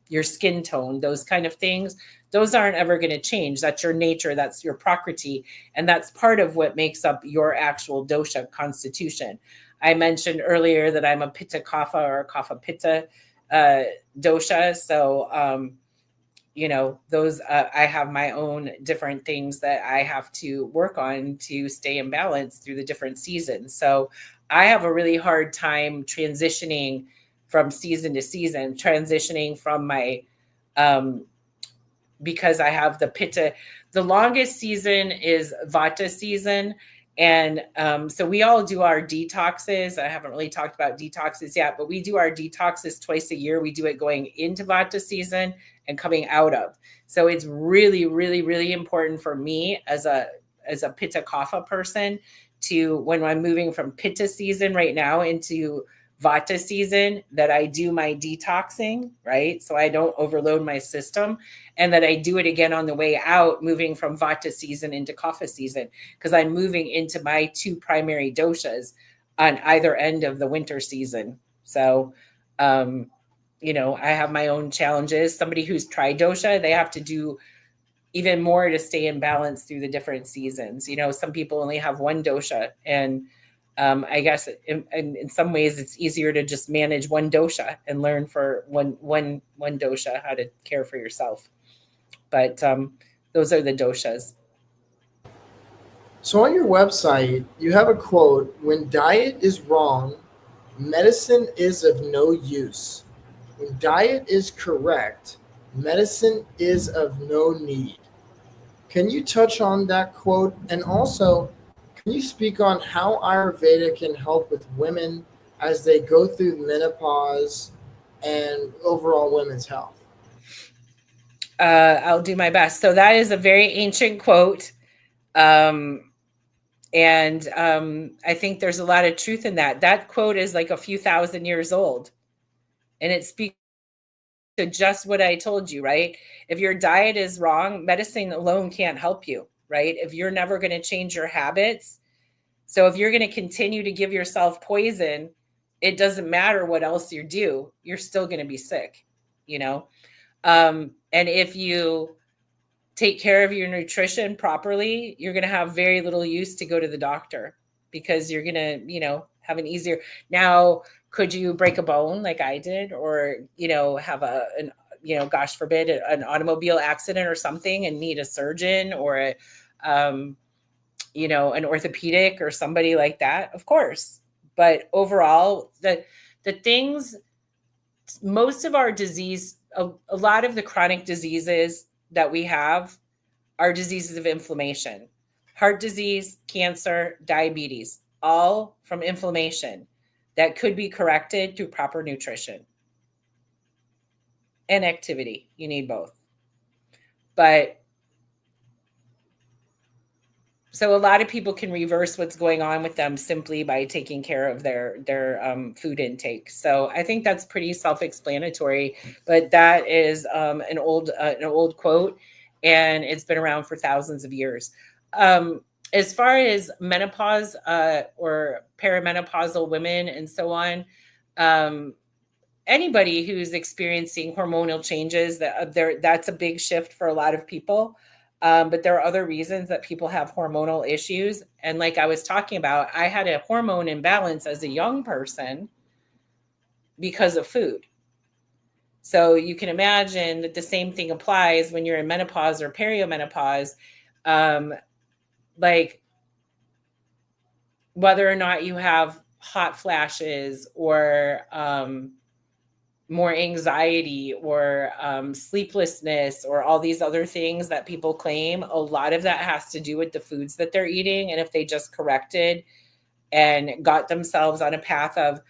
your skin tone, those kind of things, those aren't ever going to change. That's your nature. That's your prakriti. And that's part of what makes up your actual dosha constitution. I mentioned earlier that I'm a pitta kapha or kapha pitta dosha. So, those, I have my own different things that I have to work on to stay in balance through the different seasons. So I have a really hard time transitioning from season to season, transitioning from my, because I have the pitta. The longest season is vata season. And so we all do our detoxes. I haven't really talked about detoxes yet, but we do our detoxes twice a year. We do it going into vata season and coming out of. So it's really, really, really important for me as a pitta kapha person to, when I'm moving from pitta season right now into vata season, that I do my detoxing, right? So I don't overload my system, and that I do it again on the way out, moving from vata season into kapha season, because I'm moving into my two primary doshas on either end of the winter season. So, I have my own challenges. Somebody who's tridosha, they have to do even more to stay in balance through the different seasons. Some people only have one dosha, and I guess in some ways it's easier to just manage one dosha and learn for one dosha how to care for yourself. But those are the doshas. So on your website, you have a quote: "When diet is wrong, medicine is of no use. When diet is correct, medicine is of no need." Can you touch on that quote? And also, can you speak on how Ayurveda can help with women as they go through menopause and overall women's health? I'll do my best. So that is a very ancient quote. Um, and I think there's a lot of truth in that. That quote is like a few thousand years old. And it speaks to just what I told you, right? If your diet is wrong, medicine alone can't help you, right? If you're never going to change your habits. So if you're going to continue to give yourself poison, it doesn't matter what else you do, you're still going to be sick, you know? And if you take care of your nutrition properly, you're going to have very little use to go to the doctor, because you're going to, have an easier. Now, could you break a bone like I did, or, have gosh forbid, an automobile accident or something and need a surgeon, or um, an orthopedic or somebody like that? Of course. But overall, the things, most of our disease, a lot of the chronic diseases that we have are diseases of inflammation. Heart disease, cancer, diabetes, all from inflammation that could be corrected through proper nutrition and activity. You need both. But so a lot of people can reverse what's going on with them simply by taking care of their food intake. So I think that's pretty self-explanatory. But that is an old quote, and it's been around for thousands of years. As far as menopause or perimenopausal women and so on, anybody who's experiencing hormonal changes, that's a big shift for a lot of people. But there are other reasons that people have hormonal issues. And like I was talking about, I had a hormone imbalance as a young person because of food. So you can imagine that the same thing applies when you're in menopause or perimenopause. Um, like whether or not you have hot flashes or more anxiety or sleeplessness or all these other things that people claim, a lot of that has to do with the foods that they're eating. And if they just corrected and got themselves on a path of,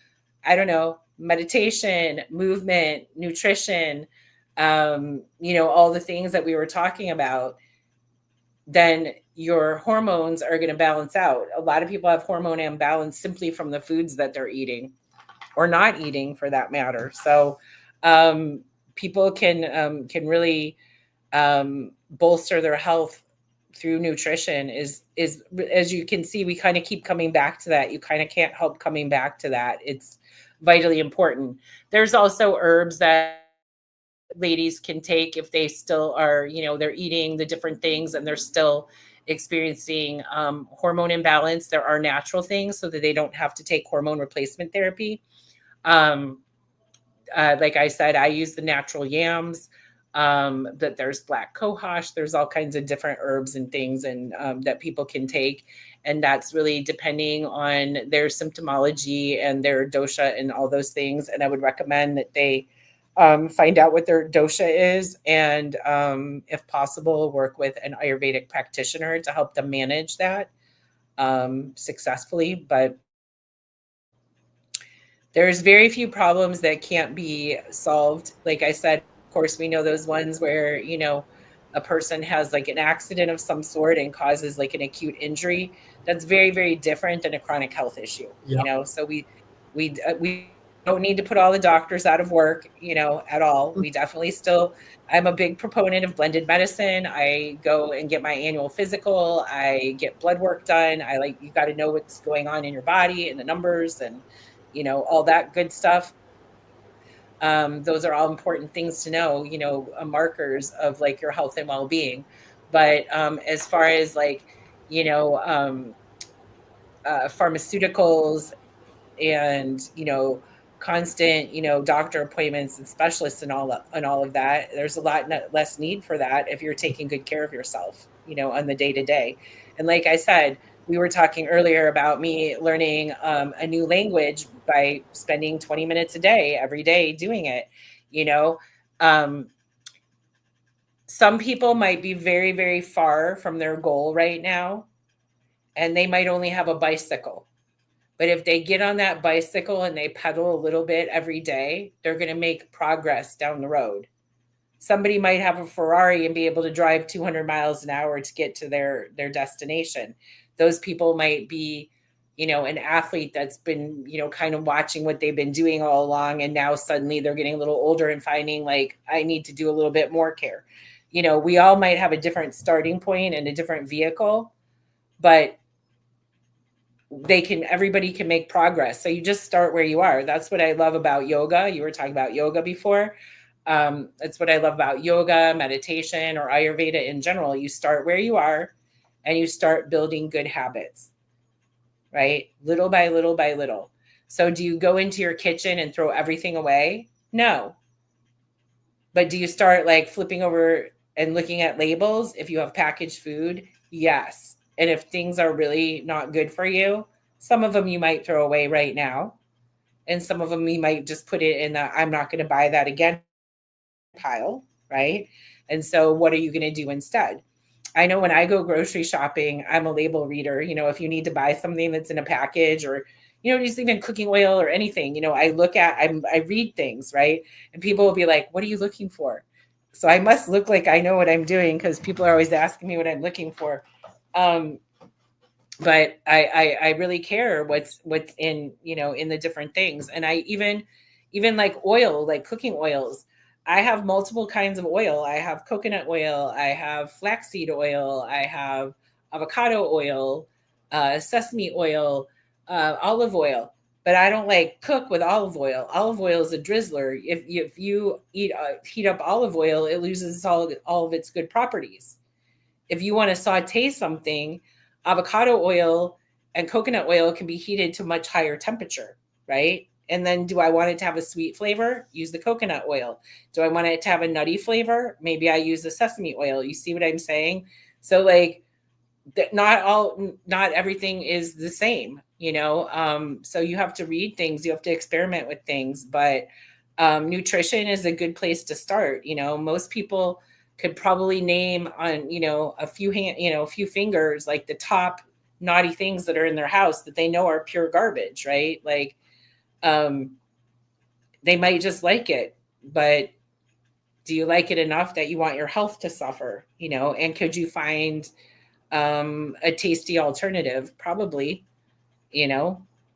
I don't know, meditation, movement, nutrition, all the things that we were talking about, then your hormones are going to balance out. A lot of people have hormone imbalance simply from the foods that they're eating or not eating for that matter. So um, people can really bolster their health through nutrition. Is as you can see, we kind of keep coming back to that. You kind of can't help coming back to that. It's vitally important. There's also herbs that ladies can take if they still are, they're eating the different things and they're still experiencing hormone imbalance. There are natural things so that they don't have to take hormone replacement therapy. Um, like I said, I use the natural yams. That there's black cohosh. There's all kinds of different herbs and things, and that people can take, and that's really depending on their symptomology and their dosha and all those things. And I would recommend that they find out what their dosha is, and if possible, work with an Ayurvedic practitioner to help them manage that successfully. But there's very few problems that can't be solved. Like I said, of course, we know those ones where, a person has like an accident of some sort and causes like an acute injury. That's very, very different than a chronic health issue, Yeah. So we don't need to put all the doctors out of work, at all. We definitely still, I'm a big proponent of blended medicine. I go and get my annual physical. I get blood work done. You got to know what's going on in your body and the numbers and, all that good stuff. Those are all important things to know, markers of like your health and well-being. But as far as like, you know, um, pharmaceuticals and, constant, doctor appointments and specialists and all of that, there's a lot less need for that if you're taking good care of yourself, on the day to day. And like I said, we were talking earlier about me learning a new language by spending 20 minutes a day every day doing it. you know um, some people might be very, very far from their goal right now, and they might only have a bicycle. But if they get on that bicycle and they pedal a little bit every day, they're going to make progress down the road. Somebody might have a Ferrari and be able to drive 200 miles an hour to get to their destination. Those people might be, an athlete that's been, kind of watching what they've been doing all along. And now suddenly they're getting a little older and finding like, I need to do a little bit more care. We all might have a different starting point and a different vehicle, but everybody can make progress. So you just start where you are. That's what I love about yoga. You were talking about yoga before. That's what I love about yoga, meditation, or Ayurveda in general. You start where you are and you start building good habits, right? Little by little by little. So do you go into your kitchen and throw everything away? No. But do you start like flipping over and looking at labels if you have packaged food? Yes. And if things are really not good for you, some of them you might throw away right now. And some of them you might just put it in the I'm not going to buy that again pile, right? And so what are you going to do instead? I know when I go grocery shopping, I'm a label reader. If you need to buy something that's in a package or, just even cooking oil or anything, I I read things, right? And people will be like, what are you looking for? So I must look like I know what I'm doing because people are always asking me what I'm looking for. Um, but I really care what's in, in the different things. And I even like oil, like cooking oils. I have multiple kinds of oil. I have coconut oil, I have flaxseed oil, I have avocado oil, sesame oil, olive oil. But I don't like cook with olive oil. Olive oil is a drizzler. If you heat up olive oil, it loses all of its good properties. If you want to saute something, avocado oil and coconut oil can be heated to much higher temperature, right? And then do I want it to have a sweet flavor? Use the coconut oil. Do I want it to have a nutty flavor? Maybe I use the sesame oil. You see what I'm saying? So like not everything is the same, so you have to read things, you have to experiment with things, but nutrition is a good place to start. Most people could probably name on a few fingers like the top naughty things that are in their house that they know are pure garbage, right? Like they might just like it, but do you like it enough that you want your health to suffer? And could you find a tasty alternative? Probably.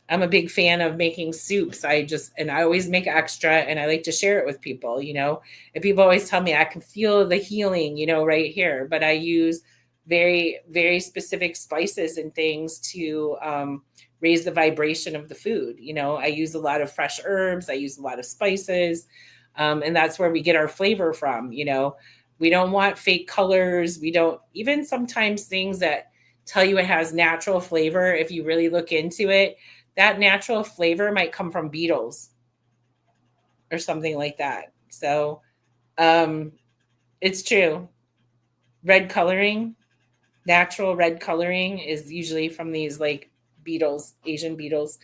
I'm a big fan of making soups. I always make extra, and I like to share it with people. And people always tell me I can feel the healing, right here, but I use very, very specific spices and things to raise the vibration of the food. I use a lot of fresh herbs, I use a lot of spices, and that's where we get our flavor from. We don't want fake colors. We don't, even sometimes things that tell you it has natural flavor, if you really look into it, that natural flavor might come from beetles or something like that. So it's true. Red coloring, natural red coloring is usually from these like beetles, Asian beetles.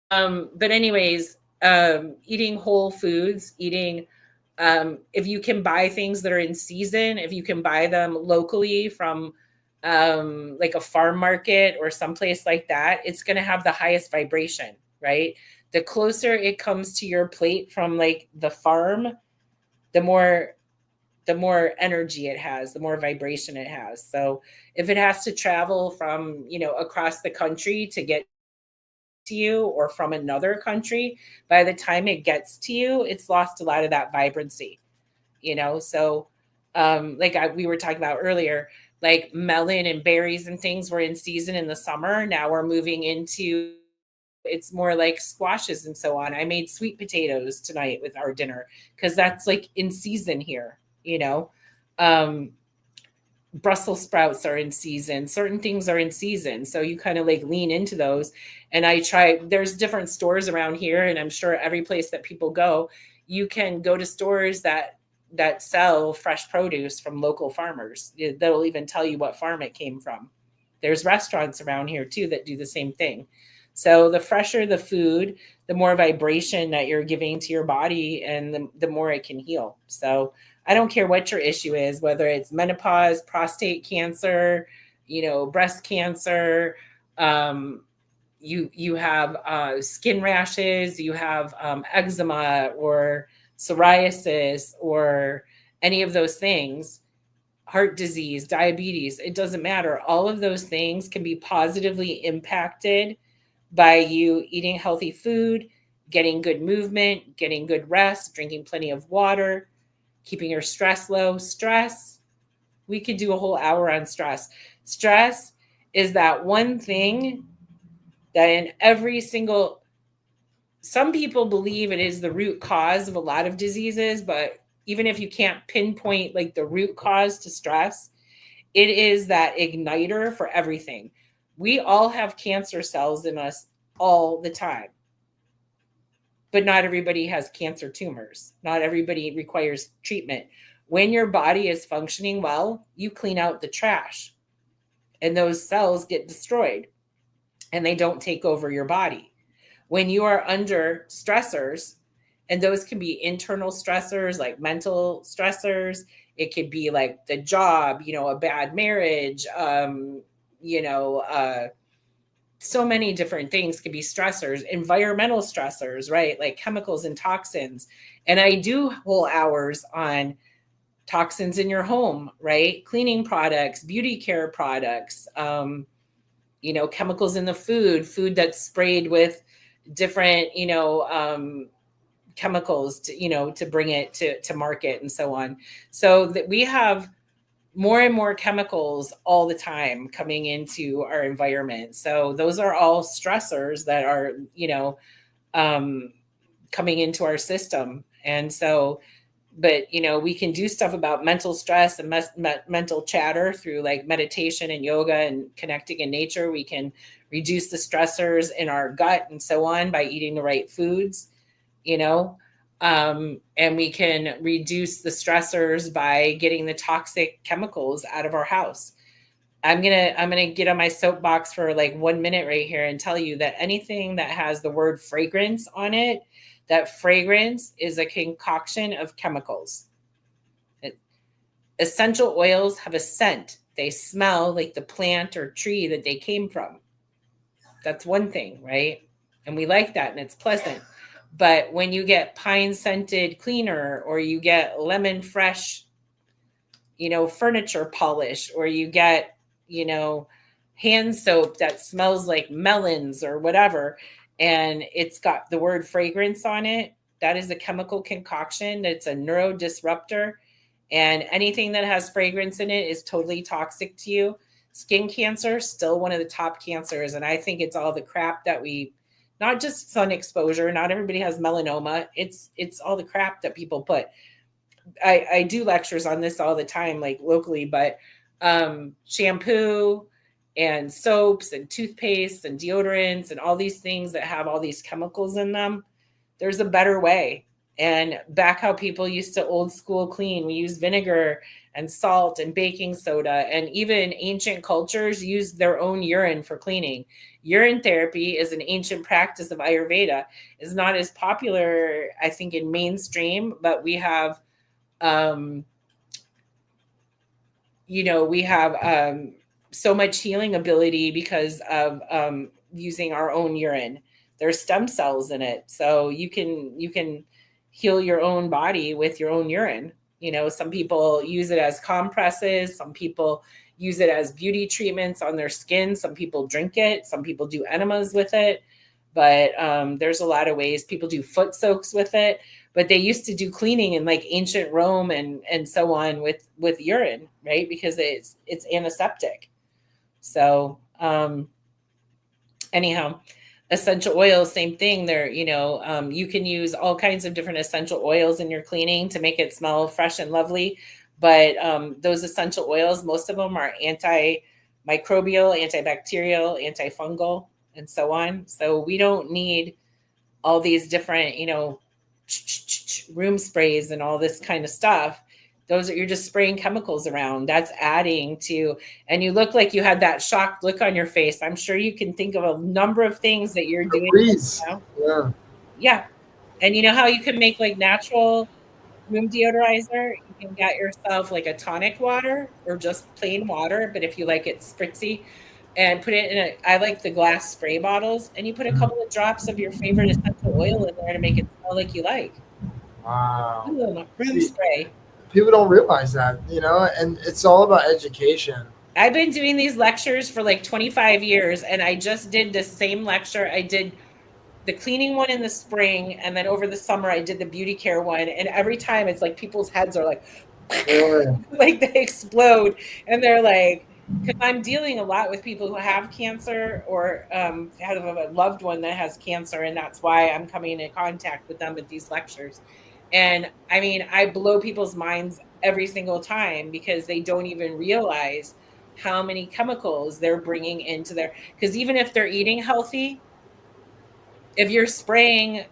But anyways, eating whole foods, if you can buy things that are in season, if you can buy them locally from like a farm market or someplace like that, it's going to have the highest vibration, right? The closer it comes to your plate from like the farm, the more energy it has, the more vibration it has. So if it has to travel from, across the country to get to you, or from another country, by the time it gets to you, it's lost a lot of that vibrancy, So we were talking about earlier, like melon and berries and things were in season in the summer. Now we're moving into, it's more like squashes and so on. I made sweet potatoes tonight with our dinner because that's like in season here. Brussels sprouts are in season. Certain things are in season. So you kind of like lean into those. And there's different stores around here, and I'm sure every place that people go, you can go to stores that sell fresh produce from local farmers. They'll even tell you what farm it came from. There's restaurants around here too that do the same thing. So the fresher the food, the more vibration that you're giving to your body, and the more it can heal. So I don't care what your issue is, whether it's menopause, prostate cancer, breast cancer, you have skin rashes, you have eczema or psoriasis or any of those things, heart disease, diabetes, it doesn't matter. All of those things can be positively impacted by you eating healthy food, getting good movement, getting good rest, drinking plenty of water, keeping your stress low. Stress, we could do a whole hour on stress. Stress is that one thing that in every single, some people believe it is the root cause of a lot of diseases, but even if you can't pinpoint like the root cause to stress, it is that igniter for everything. We all have cancer cells in us all the time, but not everybody has cancer tumors. Not everybody requires treatment. When your body is functioning well, you clean out the trash and those cells get destroyed and they don't take over your body. When you are under stressors, and those can be internal stressors like mental stressors, it could be like the job, a bad marriage, so many different things could be stressors, environmental stressors, right? Like chemicals and toxins. And I do whole hours on toxins in your home, right? Cleaning products, beauty care products, chemicals in the food that's sprayed with different, chemicals to bring it to market and so on. So that we have more and more chemicals all the time coming into our environment. So those are all stressors that are, coming into our system. And so, but, we can do stuff about mental stress and mental chatter through like meditation and yoga and connecting in nature. We can reduce the stressors in our gut and so on by eating the right foods, you know. And we can reduce the stressors by getting the toxic chemicals out of our house. I'm gonna get on my soapbox for like 1 minute right here and tell you that anything that has the word fragrance on it, that fragrance is a concoction of chemicals. Essential oils have a scent. They smell like the plant or tree that they came from. That's one thing, right? And we like that and it's pleasant. But when you get pine scented cleaner, or you get lemon fresh, furniture polish, or you get, hand soap that smells like melons or whatever, and it's got the word fragrance on it, that is a chemical concoction. It's a neurodisruptor. And anything that has fragrance in it is totally toxic to you. Skin cancer, still one of the top cancers. And I think it's all the crap that not just sun exposure, not everybody has melanoma. It's all the crap that people put. I do lectures on this all the time, like locally, but shampoo and soaps and toothpaste and deodorants and all these things that have all these chemicals in them, there's a better way. And back how people used to old school clean, we use vinegar and salt and baking soda, and even ancient cultures used their own urine for cleaning. Urine therapy is an ancient practice of Ayurveda. It's not as popular, I think, in mainstream, but we have so much healing ability because of using our own urine. There's stem cells in it, so you can heal your own body with your own urine. Some people use it as compresses, some people use it as beauty treatments on their skin, some people drink it, some people do enemas with it. But there's a lot of ways. People do foot soaks with it, but they used to do cleaning in like ancient Rome and so on with urine, right? Because it's antiseptic. So anyhow, essential oils, same thing. You can use all kinds of different essential oils in your cleaning to make it smell fresh and lovely. But those essential oils, most of them are antimicrobial, antibacterial, antifungal, and so on. So we don't need all these different, room sprays and all this kind of stuff. You're just spraying chemicals around. That's adding to, and you look like you had that shocked look on your face. I'm sure you can think of a number of things that you're doing. Yeah. Yeah. And you know how you can make like natural room deodorizer? You can get yourself like a tonic water or just plain water, but if you like it spritzy, and put it in I like the glass spray bottles, and you put a couple of drops of your favorite essential oil in there to make it smell like you like. Wow. Room spray. People don't realize that, and it's all about education. I've been doing these lectures for like 25 years, and I just did the same lecture. I did the cleaning one in the spring, and then over the summer I did the beauty care one. And every time it's like people's heads are like, like they explode, and they're like, because I'm dealing a lot with people who have cancer or have a loved one that has cancer, and that's why I'm coming in contact with them at these lectures. And I mean, I blow people's minds every single time because they don't even realize how many chemicals they're bringing into because even if they're eating healthy, if you're spraying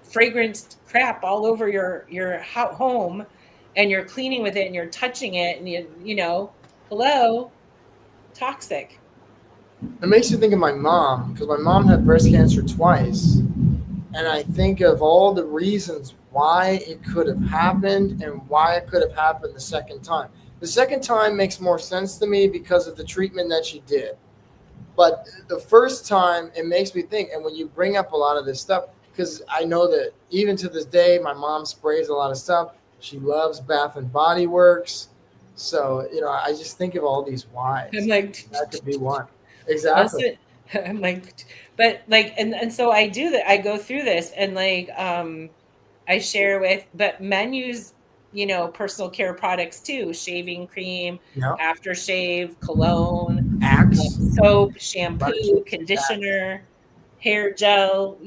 fragranced crap all over your home and you're cleaning with it and you're touching it and hello, toxic. It makes you think of my mom, because my mom had breast cancer twice, and I think of all the reasons why it could have happened and why it could have happened the second time. The second time makes more sense to me because of the treatment that she did. But the first time, it makes me think. And when you bring up a lot of this stuff, because I know that even to this day, my mom sprays a lot of stuff. She loves Bath and Body Works. So, I just think of all these whys. I'm like, that could be one. Exactly. I'm like, but like, and so I do that. I go through this and like, I share but men use, personal care products too, shaving cream, aftershave, cologne, Axe, soap, shampoo, conditioner, hair gel,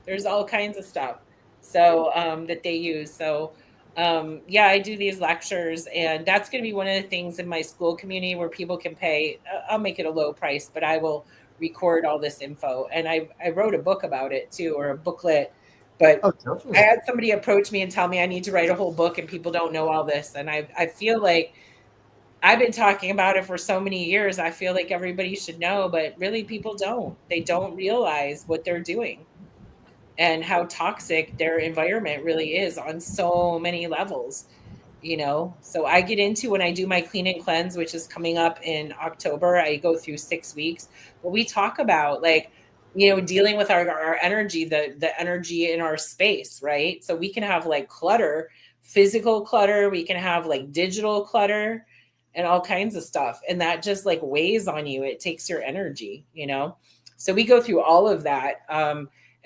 there's all kinds of stuff. So, that they use. So, I do these lectures, and that's going to be one of the things in my school community where people can pay. I'll make it a low price, but I will record all this info. And I wrote a book about it too, or a booklet. But Oh, I definitely. had somebody approach me and tell me I need to write a whole book and people don't know all this. And I feel like I've been talking about it for so many years. I feel like everybody should know, but really people don't. They don't realize what they're doing and how toxic their environment really is on so many levels. So I get into, when I do my clean and cleanse, which is coming up in October, I go through 6 weeks, but we talk about, like, dealing with our energy, the energy in our space, right? So we can have like clutter, physical clutter, we can have like digital clutter and all kinds of stuff, and that just like weighs on you. It takes your energy. So we go through all of that.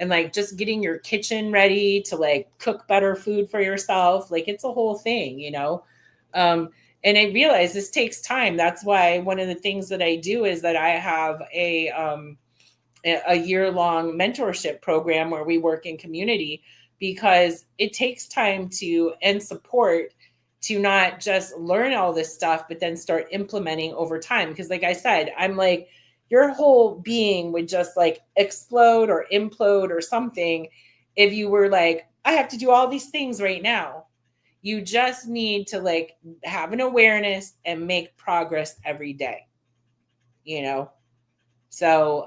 And like just getting your kitchen ready to like cook better food for yourself, like it's a whole thing. um and I realize this takes time. That's why one of the things that I do is that I have a year-long mentorship program where we work in community, because it takes time to and support to not just learn all this stuff but then start implementing over time. Because like I said, I'm like, your whole being would just like explode or implode or something if you were like, I have to do all these things right now. You just need to like have an awareness and make progress every day you know so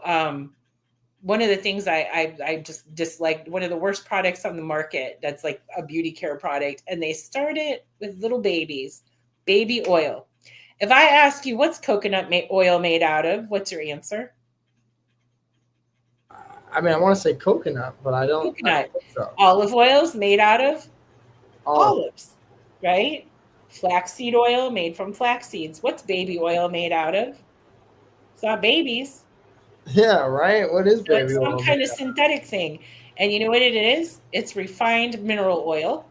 one of the things I just dislike, one of the worst products on the market that's like a beauty care product, and they started with little babies, baby oil. If I ask you what's oil made out of, what's your answer? I mean, I want to say coconut, but I don't. I Coconut. don't think so. Olive oil's made out of Olive. olives, right? Flaxseed oil made from flax seeds. What's baby oil made out of? It's not babies. Yeah, right. What is So baby it's some oil made kind of of? synthetic thing. And you know what it is? It's refined mineral oil.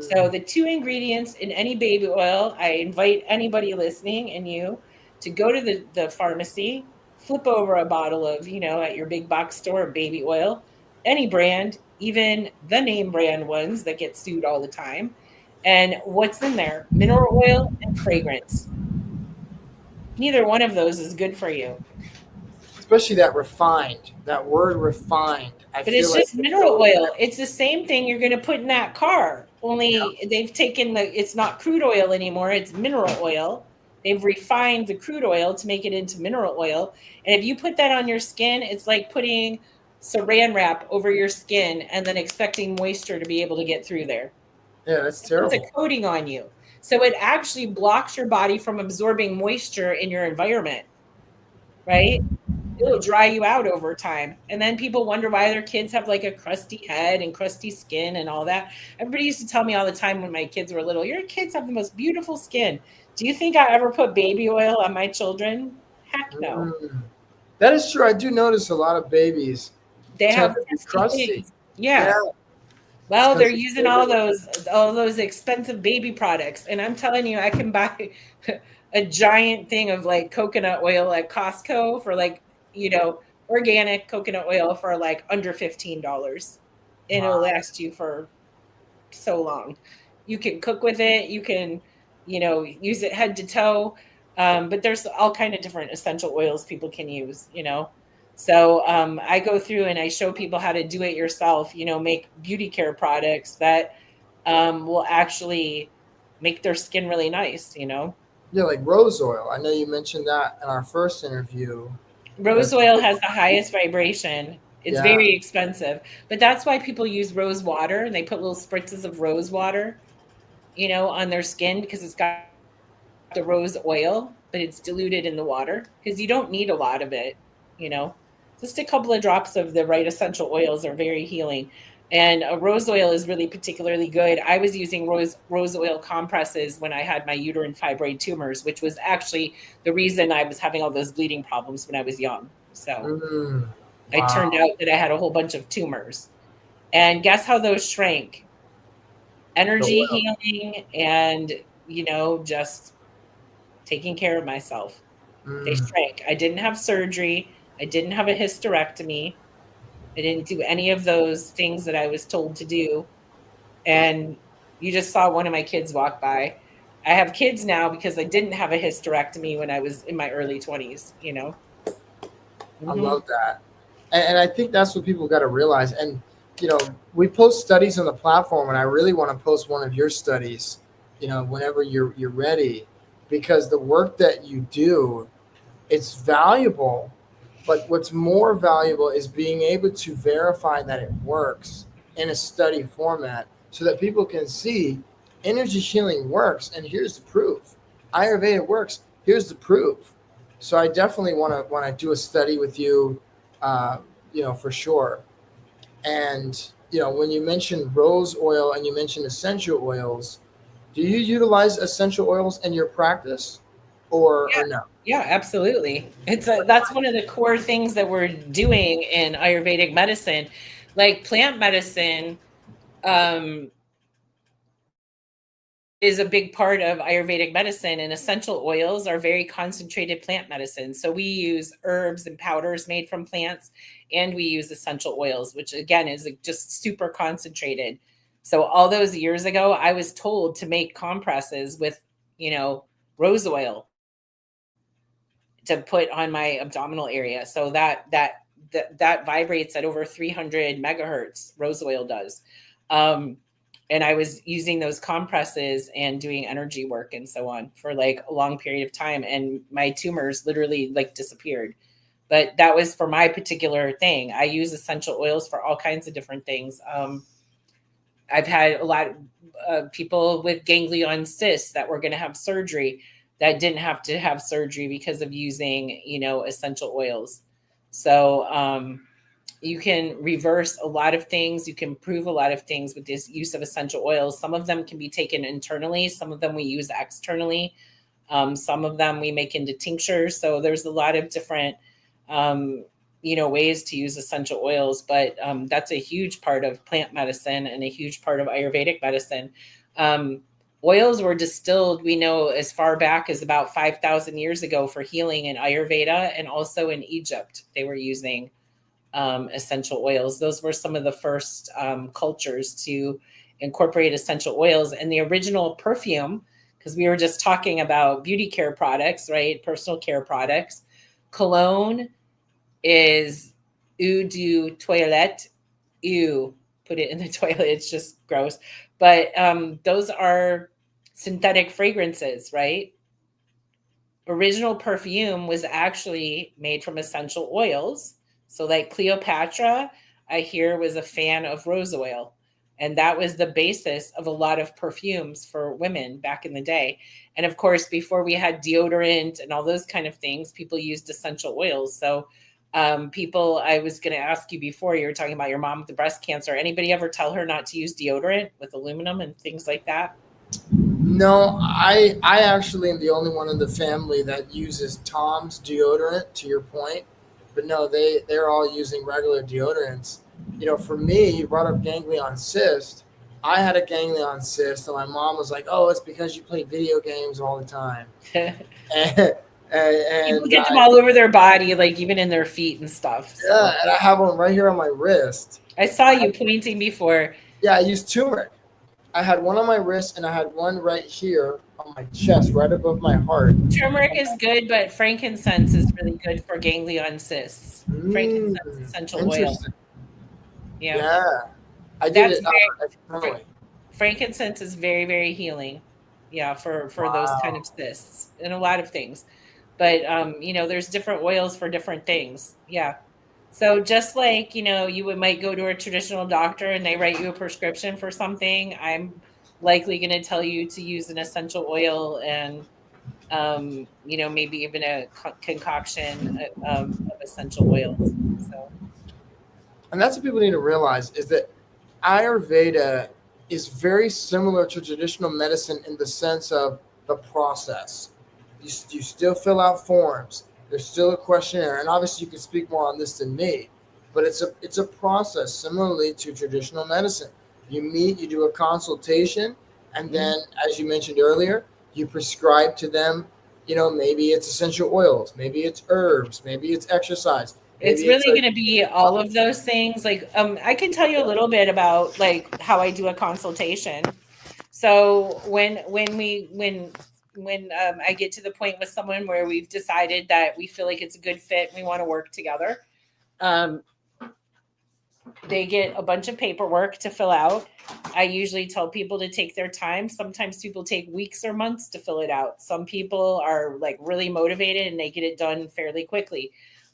So Mm. the two ingredients in any baby oil, I invite anybody listening and you to go to the pharmacy, flip over a bottle of, at your big box store, baby oil, any brand, even the name brand ones that get sued all the time. And what's in there? Mineral oil and fragrance. Neither one of those is good for you. Especially that refined. That word refined. I But feel it's like just it mineral goes. oil. It's the same thing you're going to put in that car. Yeah. Only they've taken it's not crude oil anymore. It's mineral oil. They've refined the crude oil to make it into mineral oil. And if you put that on your skin, it's like putting saran wrap over your skin and then expecting moisture to be able to get through there. Yeah, that's It puts a terrible. coating on you. So it actually blocks your body from absorbing moisture in your environment, right? It'll dry you out over time. And then people wonder why their kids have like a crusty head and crusty skin and all that. Everybody used to tell me all the time when my kids were little, your kids have the most beautiful skin. Do you think I ever put baby oil on my children? Heck no. Mm. That is true. I do notice a lot of babies They tend have to be crusty crusty. things. Yeah, Yeah. it's Well, they're because of using sugar. all those expensive baby products. And I'm telling you, I can buy a giant thing of like coconut oil at Costco for like, you know, organic coconut oil for like under $15. And it'll Wow. last you for so long. You can cook with it, you can, use it head to toe. But there's all kind of different essential oils people can use. So I go through and I show people how to do it yourself, make beauty care products that will actually make their skin really nice. Yeah, like rose oil. I know you mentioned that in our first interview. Rose That's oil has the highest vibration. It's yeah, very expensive, but that's why people use rose water and they put little spritzes of rose water, on their skin, because it's got the rose oil, but it's diluted in the water because you don't need a lot of it, you know. Just a couple of drops of the right essential oils are very healing. And rose oil is really particularly good. I was using rose oil compresses when I had my uterine fibroid tumors, which was actually the reason I was having all those bleeding problems when I was young. So mm, it turned wow. out that I had a whole bunch of tumors. And guess how those shrank? The Energy oil. healing and, just taking care of myself. They Mm. shrank. I didn't have surgery. I didn't have a hysterectomy. I didn't do any of those things that I was told to do. And you just saw one of my kids walk by. I have kids now because I didn't have a hysterectomy when I was in my early 20s. I Mm-hmm. love that. And I think that's what people got to realize. And, we post studies on the platform, and I really want to post one of your studies, whenever you're ready, because the work that you do, it's valuable. But what's more valuable is being able to verify that it works in a study format so that people can see energy healing works. And here's the proof. Ayurveda works. Here's the proof. So I definitely want to do a study with you, for sure. And when you mentioned rose oil and you mentioned essential oils, do you utilize essential oils in your practice, or no? Yeah, absolutely. That's one of the core things that we're doing in Ayurvedic medicine. Like plant medicine um, is a big part of Ayurvedic medicine, and essential oils are very concentrated plant medicine. So we use herbs and powders made from plants, and we use essential oils, which again is just super concentrated. So all those years ago, I was told to make compresses with, rose oil to put on my abdominal area. So that vibrates at over 300 megahertz. Rose oil does. Um, and I was using those compresses and doing energy work and so on for like a long period of time. And my tumors literally like disappeared. But that was for my particular thing. I use essential oils for all kinds of different things. I've had a lot of people with ganglion cysts that were going to have surgery that didn't have to have surgery because of using, essential oils. So you can reverse a lot of things. You can improve a lot of things with this use of essential oils. Some of them can be taken internally. Some of them we use externally. Some of them we make into tinctures. So there's a lot of different ways to use essential oils, but that's a huge part of plant medicine and a huge part of Ayurvedic medicine. Oils were distilled, we know, as far back as about 5,000 years ago for healing in Ayurveda, and also in Egypt, they were using essential oils. Those were some of the first cultures to incorporate essential oils. And the original perfume, because we were just talking about beauty care products, right? Personal care products. Cologne is eau de toilette. Ew, put it in the toilet. It's just gross. But those are synthetic fragrances, right? Original perfume was actually made from essential oils. So, like Cleopatra, I hear was a fan of rose oil. And that was the basis of a lot of perfumes for women back in the day. And of course, before we had deodorant and all those kind of things, people used essential oils. So, I was going to ask you before, you were talking about your mom with the breast cancer. Anybody ever tell her not to use deodorant with aluminum and things like that? No, I actually am the only one in the family that uses Tom's deodorant. To your point, but no, they're all using regular deodorants. For me, you brought up ganglion cyst. I had a ganglion cyst, and my mom was like, "Oh, it's because you play video games all the time." And, People and get them all over their body, like even in their feet and stuff. So yeah, and I have one right here on my wrist. I saw you pointing before. Yeah, I used turmeric. I had one on my wrist, and I had one right here on my chest, right above my heart. Turmeric is good, but frankincense is really good for ganglion cysts. Mm, Frankincense essential oil. interesting. Yeah. Yeah, I did That's it very externally. frankincense is very, very healing. Yeah, for those kind Wow. of cysts and a lot of things. But there's different oils for different things. Yeah. So just like, might go to a traditional doctor and they write you a prescription for something, I'm likely going to tell you to use an essential oil and maybe even a concoction of essential oils. So And that's what people need to realize is that Ayurveda is very similar to traditional medicine in the sense of the process. You still fill out forms. There's still a questionnaire, and obviously you can speak more on this than me. But it's a process similarly to traditional medicine. You meet, you do a consultation, and mhm. then, as you mentioned earlier, you prescribe to them. Maybe it's essential oils, maybe it's herbs, maybe it's exercise, It's maybe it's really a going to be all of those things. Like, I can tell you a little bit about like how I do a consultation. So when I get to the point with someone where we've decided that we feel like it's a good fit and we want to work together. Um, they get a bunch of paperwork to fill out. I usually tell people to take their time. Sometimes people take weeks or months to fill it out. Some people are like really motivated and they get it done fairly quickly.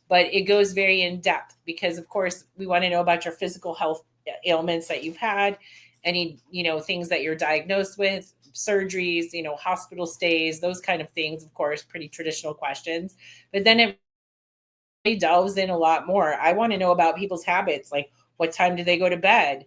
But it goes very in depth because, of course, we want to know about your physical health ailments that you've had, any, things that you're diagnosed with, surgeries, hospital stays, those kind of things, of course, pretty traditional questions. But then it really delves in a lot more. I want to know about people's habits, like what time do they go to bed?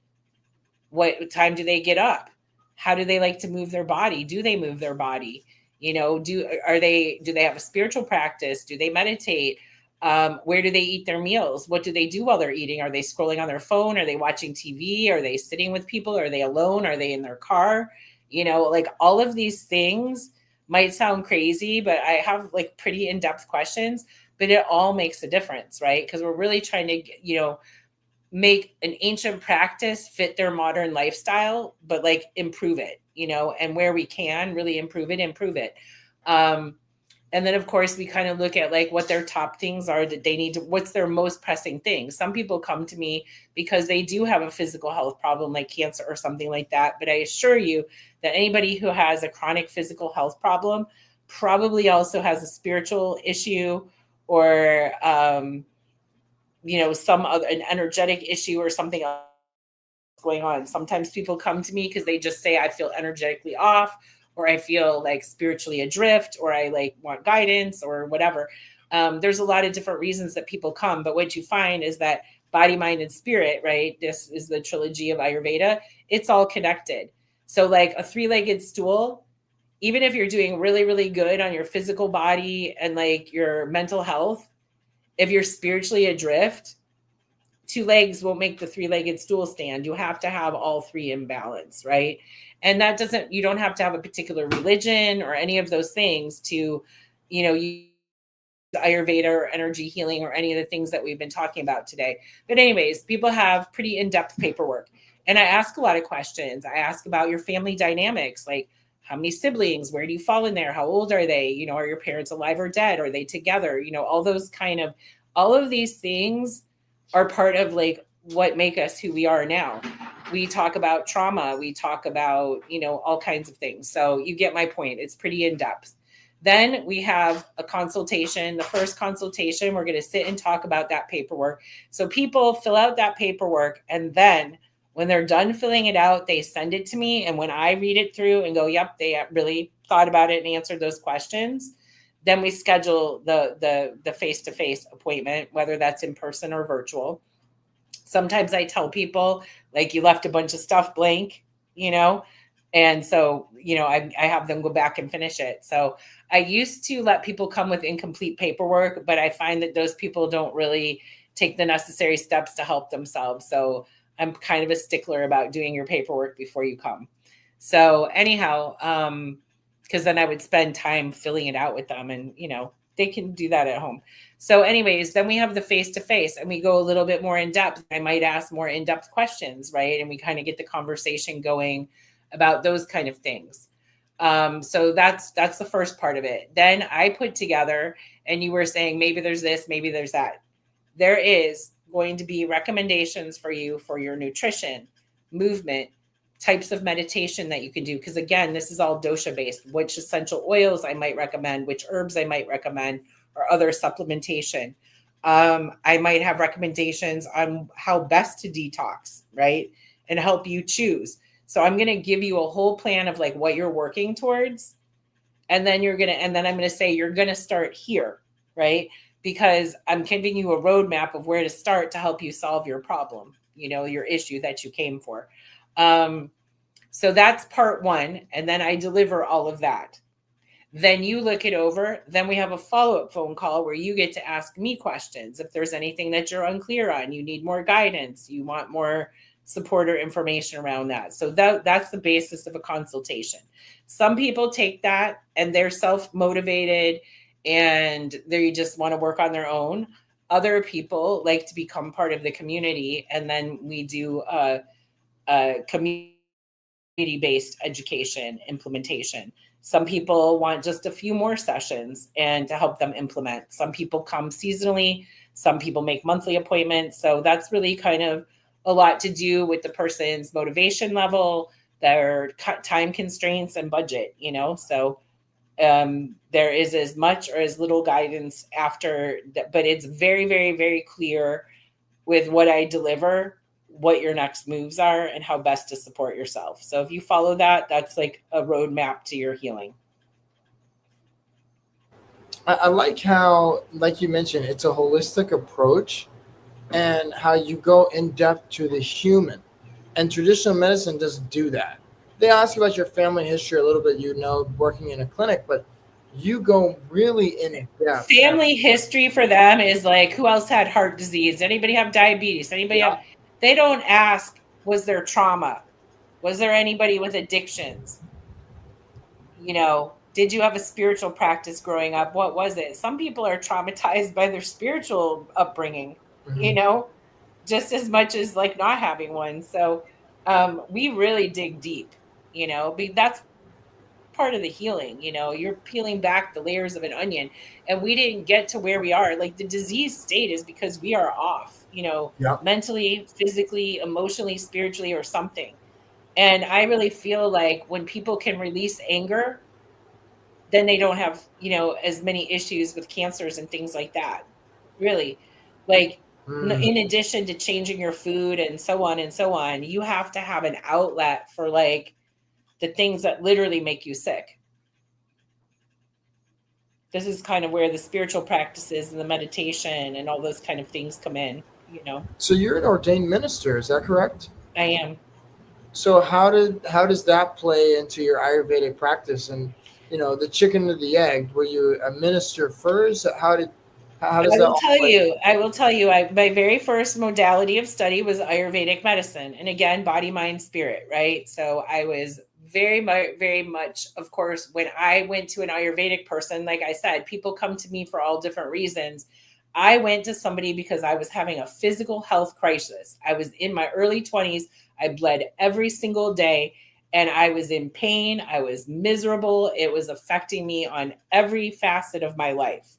What time do they get up? How do they like to move their body? Do they move their body? Do they have a spiritual practice? Do they meditate? Where do they eat their meals? What do they do while they're eating? Are they scrolling on their phone? Are they watching TV? Are they sitting with people? Are they alone? Are they in their car? Like all of these things might sound crazy, but I have like pretty in-depth questions, but it all makes a difference, right? Because we're really trying to, make an ancient practice fit their modern lifestyle, but like improve it, and where we can really improve it. And then of course we kind of look at like what their top things are that they need to, what's their most pressing thing. Some people come to me because they do have a physical health problem like cancer or something like that. But I assure you that anybody who has a chronic physical health problem probably also has a spiritual issue or, some other an energetic issue or something else going on. Sometimes people come to me because they just say, I feel energetically off, or I feel like spiritually adrift, or I like want guidance or whatever. There's a lot of different reasons that people come, but what you find is that body, mind, and spirit, right? This is the trilogy of Ayurveda. It's all connected. So like a three-legged stool, even if you're doing really, really good on your physical body and like your mental health, if you're spiritually adrift, two legs won't make the three-legged stool stand. You have to have all three in balance, right? And that doesn't, you don't have to have a particular religion or any of those things to, use Ayurveda or energy healing or any of the things that we've been talking about today. But anyways, people have pretty in-depth paperwork. And I ask a lot of questions. I ask about your family dynamics, like how many siblings, where do you fall in there? How old are they? Are your parents alive or dead? Are they together? All those all of these things are part of like what make us who we are now. We talk about trauma. We talk about, all kinds of things. So you get my point. It's pretty in depth. Then we have a consultation. The first consultation, we're going to sit and talk about that paperwork. So people fill out that paperwork, and then when they're done filling it out, they send it to me. And when I read it through and go, yep, they really thought about it and answered those questions, then we schedule the face-to-face appointment, whether that's in person or virtual. Sometimes I tell people, like, you left a bunch of stuff blank, and so, I have them go back and finish it. So I used to let people come with incomplete paperwork, but I find that those people don't really take the necessary steps to help themselves. So I'm kind of a stickler about doing your paperwork before you come. So anyhow, because then I would spend time filling it out with them, and, they can do that at home. So anyways, then we have the face-to-face and we go a little bit more in depth. I might ask more in-depth questions, right? And we kind of get the conversation going about those kind of things. So that's the first part of it. Then I put together, and you were saying, maybe there's this, maybe there's that. There is going to be recommendations for you for your nutrition, movement, types of meditation that you can do. Because again, this is all dosha based, which essential oils I might recommend, which herbs I might recommend, or other supplementation. I might have recommendations on how best to detox, right? And help you choose. So I'm going to give you a whole plan of like what you're working towards. And then I'm going to say, you're going to start here, right? Because I'm giving you a roadmap of where to start to help you solve your problem, your issue that you came for. So that's part one. And then I deliver all of that. Then you look it over. Then we have a follow-up phone call where you get to ask me questions. If there's anything that you're unclear on, you need more guidance, you want more support or information around that. So that's the basis of a consultation. Some people take that and they're self-motivated and they just want to work on their own. Other people like to become part of the community, and then we do a community-based education implementation. Some people want just a few more sessions and to help them implement. Some people come seasonally, some people make monthly appointments. So that's really kind of a lot to do with the person's motivation level, their time constraints and budget, you know? So there is as much or as little guidance after that, but it's very, very, very clear with what I deliver, what your next moves are and how best to support yourself. So if you follow that, that's like a roadmap to your healing. I like how, like you mentioned, it's a holistic approach and how you go in depth to the human. And traditional medicine doesn't do that. They ask you about your family history a little bit, working in a clinic, but you go really in depth. Family history for them is like, who else had heart disease? Anybody have diabetes? Anybody Yeah. have, they don't ask, was there trauma? Was there anybody with addictions? You know, did you have a spiritual practice growing up? What was it? Some people are traumatized by their spiritual upbringing, you Mhm. know, just as much as like not having one. So we really dig deep, you know, that's part of the healing. You know, you're peeling back the layers of an onion, and we didn't get to where we are. Like the disease state is because we are off, you know, Yeah. mentally, physically, emotionally, spiritually, or something. And I really feel like when people can release anger, then they don't have, you know, as many issues with cancers and things like that. Really. Like Mm. in addition to changing your food and so on, you have to have an outlet for like the things that literally make you sick. This is kind of where the spiritual practices and the meditation and all those kind of things come in, you know. So you're an ordained minister, is that correct? I am. So how does that play into your Ayurvedic practice and the chicken or the egg? Were you a minister first? How does that all play? I will tell you, my very first modality of study was Ayurvedic medicine. And again, body, mind, spirit, right? So I was very much, of course, when I went to an Ayurvedic person, like I said, people come to me for all different reasons. I went to somebody because I was having a physical health crisis. I was in my early 20s. I bled every single day and I was in pain. I was miserable. It was affecting me on every facet of my life,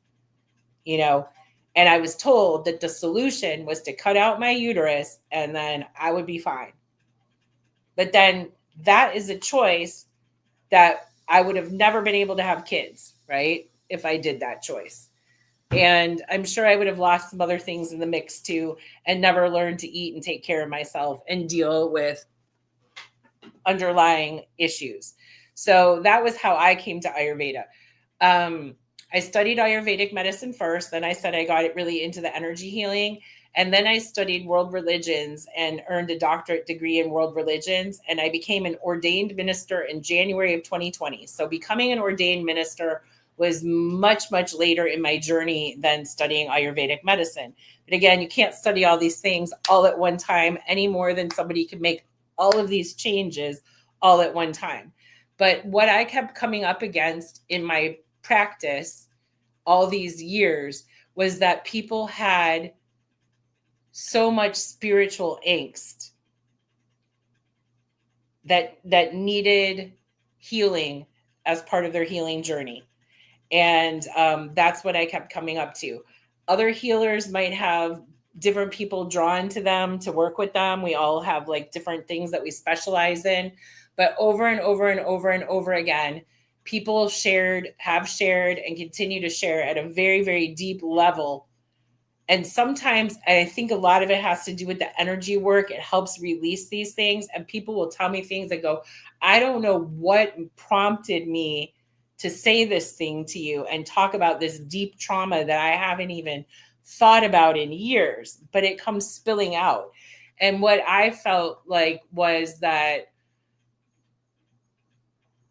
you know. And I was told that the solution was to cut out my uterus and then I would be fine. But then that is a choice that I would have never been able to have kids, right? If I did that choice. And I'm sure I would have lost some other things in the mix too, and never learned to eat and take care of myself and deal with underlying issues. So that was how I came to Ayurveda. Um, I studied Ayurvedic medicine first. Then I said I got it really into the energy healing. And then I studied world religions and earned a doctorate degree in world religions. And I became an ordained minister in January of 2020. So becoming an ordained minister was much later in my journey than studying Ayurvedic medicine. But again, you can't study all these things all at one time any more than somebody could make all of these changes all at one time. But what I kept coming up against in my practice all these years was that people had so much spiritual angst that needed healing as part of their healing journey. And that's what I kept coming up to. Other healers might have different people drawn to them to work with them. We all have like different things that we specialize in. But over and over and over and over again, people have shared, and continue to share at a very deep level. And sometimes I think a lot of it has to do with the energy work. It helps release these things. And people will tell me things that go, I don't know what prompted me to say this thing to you and talk about this deep trauma that I haven't even thought about in years, but it comes spilling out. And what I felt like was that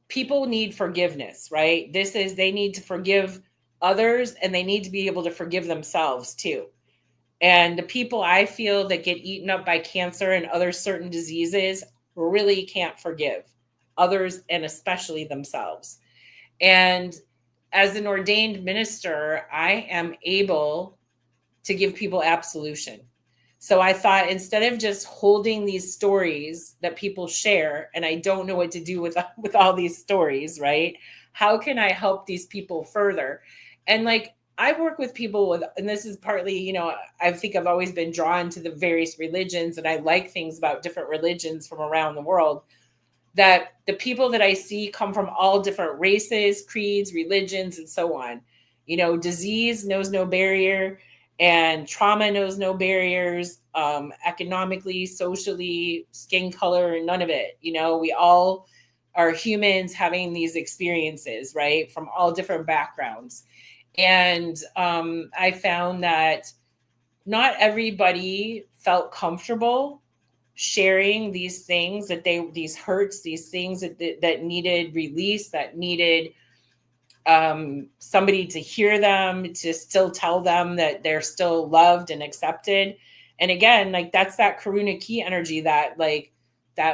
people need forgiveness, right? They need to forgive others and they need to be able to forgive themselves too. And the people I feel that get eaten up by cancer and other certain diseases really can't forgive others and especially themselves. And as an ordained minister, I am able to give people absolution. So I thought instead of just holding these stories that people share, and I don't know what to do with all these stories, right? How can I help these people further? And like, I work with people with, and this is partly, I think I've always been drawn to the various religions, and I like things about different religions from around the world, that the people that I see come from all different races, creeds, religions, and so on. Disease knows no barrier, and trauma knows no barriers, economically, socially, skin color, none of it. We all are humans having these experiences, right, from all different backgrounds. And I found that not everybody felt comfortable sharing these things, these hurts, these things that needed release, that needed somebody to hear them, to still tell them that they're still loved and accepted. And again, like, that's that karuna ki energy, that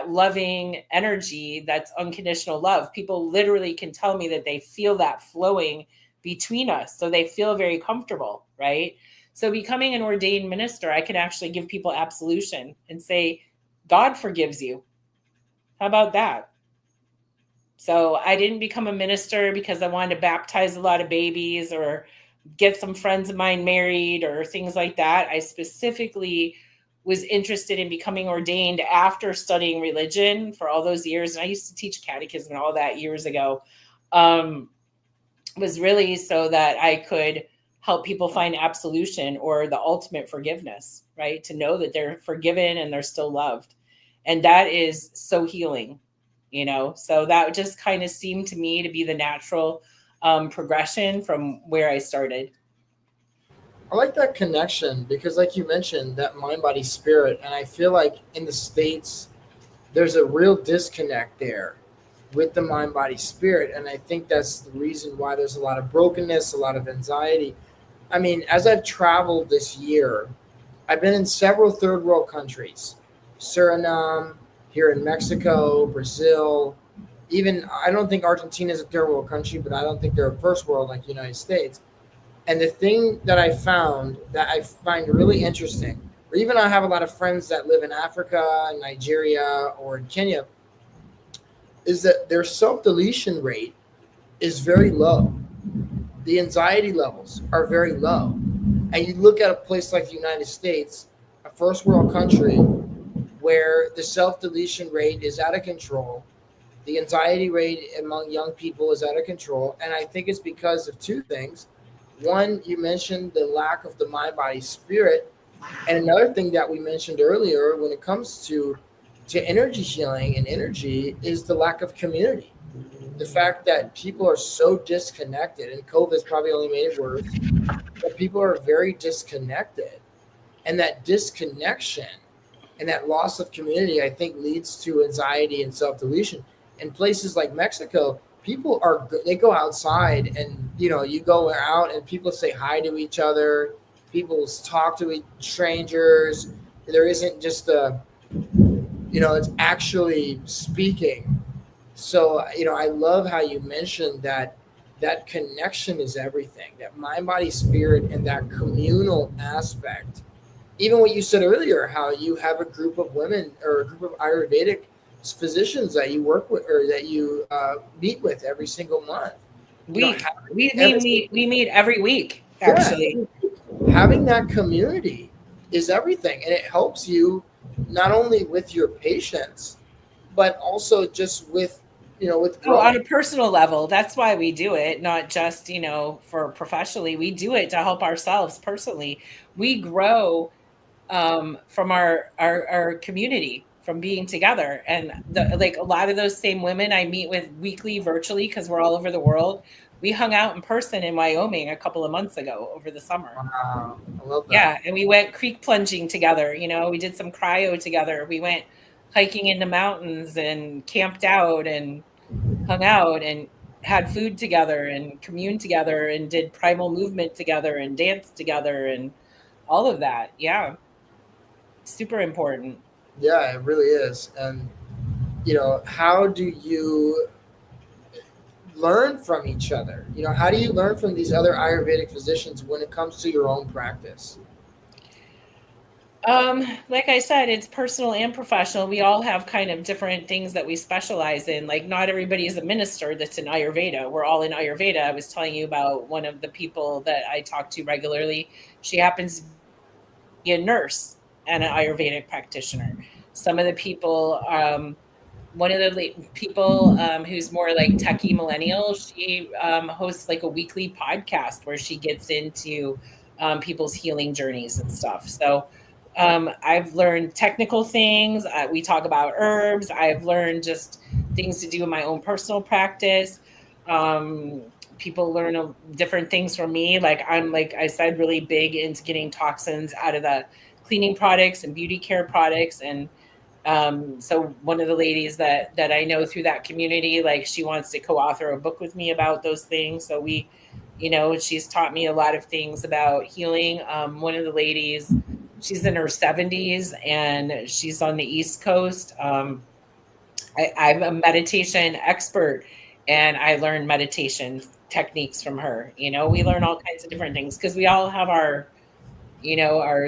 loving energy, that's unconditional love. People literally can tell me that they feel that flowing between us, so they feel very comfortable, right? So becoming an ordained minister, I can actually give people absolution and say, God forgives you. How about that? So I didn't become a minister because I wanted to baptize a lot of babies or get some friends of mine married or things like that. I specifically was interested in becoming ordained after studying religion for all those years. And I used to teach catechism and all that years ago. Was really so that I could help people find absolution, or the ultimate forgiveness, right? To know that they're forgiven and they're still loved. And that is so healing, So that just kind of seemed to me to be the natural progression from where I started. I like that connection because, like you mentioned, that mind, body, spirit, and I feel like in the states there's a real disconnect there with the mind, body, spirit, and I think that's the reason why there's a lot of brokenness, a lot of anxiety. I mean, as I've traveled this year, I've been in several third world countries, Suriname, here in Mexico, Brazil. Even I don't think Argentina is a third world country, but I don't think they're a first world like the United States. And the thing that I found that I find really interesting, or even I have a lot of friends that live in Africa, Nigeria, or in Kenya, is that their self deletion rate is very low. The anxiety levels are very low. And you look at a place like the United States, a first world country, where the self deletion rate is out of control, the anxiety rate among young people is out of control. And I think it's because of two things. One, you mentioned the lack of the mind, body, spirit. And another thing that we mentioned earlier when it comes to energy healing and energy is the lack of community. The fact that people are so disconnected, and COVID's probably only made it worse, but people are very disconnected. And that disconnection and that loss of community, I think, leads to anxiety and self deletion. In places like Mexico, people they go outside, and you go out and people say hi to each other, people talk to strangers. There isn't just it's actually speaking. So I love how you mentioned that connection is everything, that mind, body, spirit, and that communal aspect. Even what you said earlier, how you have a group of women or a group of Ayurvedic physicians that you work with or that you meet with every single month. Week. We every, meet every week, yeah, actually. having that community is everything, and it helps you not only with your patients, but also just with Oh, on growing. a personal level, that's why we do it, not just, for professionally. We do it to help ourselves personally. We grow from our community, from being together. And like, a lot of those same women I meet with weekly virtually, because we're all over the world. We hung out in person in Wyoming a couple of months ago over the summer. Wow, I love that. Yeah, and we went creek plunging together. We did some cryo together. We went hiking in the mountains and camped out and hung out and had food together and communed together and did primal movement together and danced together and all of that. Yeah, super important. Yeah, it really is. And how do you learn from each other? How do you learn from these other Ayurvedic physicians when it comes to your own practice? Like I said, it's personal and professional. We all have kind of different things that we specialize in. Like not everybody is a minister that's in Ayurveda. We're all in Ayurveda. I was telling you about one of the people that I talk to regularly. She happens to be a nurse and an Ayurvedic practitioner. Some of the people, one of the people who's more like techie millennial, she hosts like a weekly podcast where she gets into people's healing journeys and stuff. So I've learned technical things. We talk about herbs. I've learned just things to do in my own personal practice. People learn different things from me. Like I'm, like I said, really big into getting toxins out of the cleaning products and beauty care products. And so one of the ladies that I know through that community, like she wants to co-author a book with me about those things. So we, she's taught me a lot of things about healing. One of the ladies, she's in her 70s and she's on the East Coast. I'm a meditation expert and I learned meditation techniques from her. We learn all kinds of different things because we all have our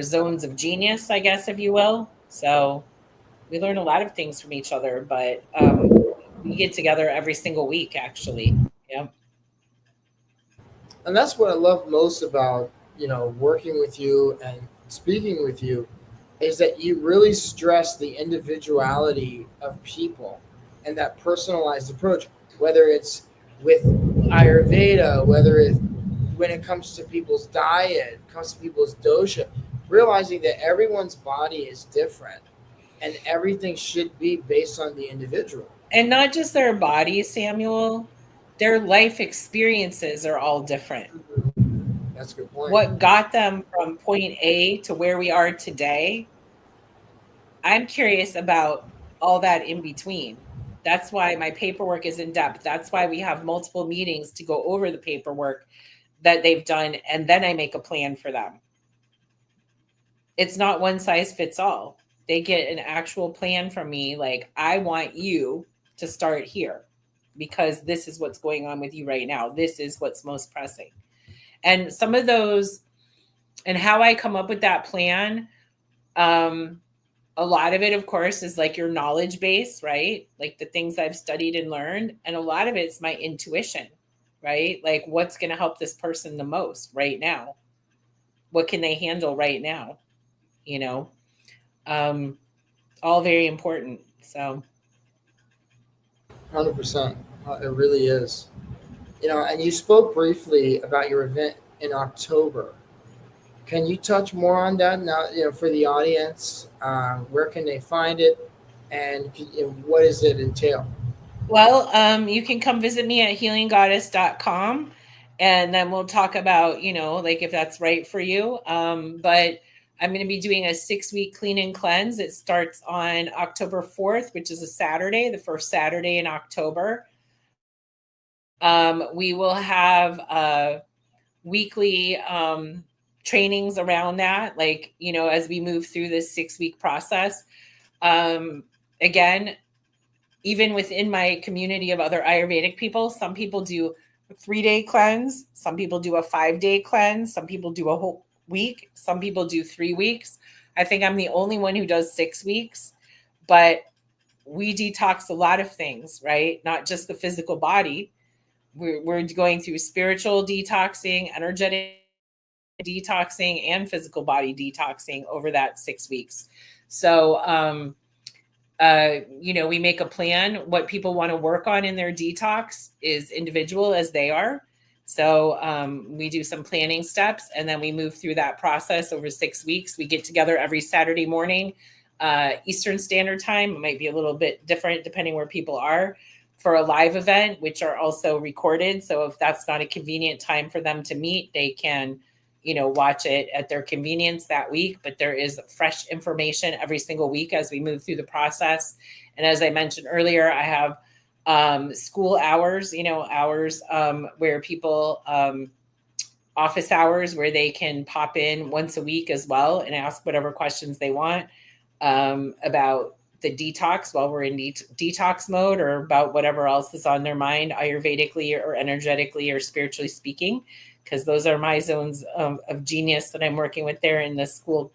zones of genius, I guess, if you will. So we learn a lot of things from each other, but we get together every single week, actually. Yeah. And that's what I love most about working with you and speaking with you, is that you really stress the individuality of people and that personalized approach, whether it's with Ayurveda, whether it's when it comes to people's diet, comes to people's dosha, realizing that everyone's body is different and everything should be based on the individual. And not just their bodies, Samuel, their life experiences are all different. That's a good point. What got them from point A to where we are today, I'm curious about all that in between. That's why my paperwork is in depth. That's why we have multiple meetings to go over the paperwork that they've done. And then I make a plan for them. It's not one size fits all. They get an actual plan from me. Like, I want you to start here because this is what's going on with you right now. This is what's most pressing. And some of those, and how I come up with that plan, a lot of it, of course, is like your knowledge base, right? Like the things I've studied and learned. And a lot of it's my intuition, right? Like what's going to help this person the most right now? What can they handle right now? You know, um, all very important. So, 100%. It really is. And you spoke briefly about your event in October. Can you touch more on that now? For the audience, where can they find it, and what does it entail? well, you can come visit me at healinggoddess.com and then we'll talk about, like if that's right for you. But I'm going to be doing a 6-week clean and cleanse. It starts on October 4th, which is a Saturday, the first Saturday in October. We will have weekly trainings around that, like, as we move through this 6-week process. Again, even within my community of other Ayurvedic people, some people do a 3-day cleanse, some people do a 5-day cleanse, some people do a whole week, some people do 3 weeks. I think I'm the only one who does 6 weeks, but we detox a lot of things, right? Not just the physical body. We're going through spiritual detoxing, energetic detoxing, and physical body detoxing over that 6 weeks. So, we make a plan. What people want to work on in their detox is individual as they are. So we do some planning steps and then we move through that process over 6 weeks. We get together every Saturday morning, Eastern Standard Time. It might be a little bit different depending where people are, for a live event, which are also recorded. So if that's not a convenient time for them to meet, they can watch it at their convenience that week. But there is fresh information every single week as we move through the process. And as I mentioned earlier, I have school hours, hours where people, office hours where they can pop in once a week as well and ask whatever questions they want about the detox while we're in detox mode, or about whatever else is on their mind, Ayurvedically or energetically or spiritually speaking, because those are my zones of genius that I'm working with there in this school.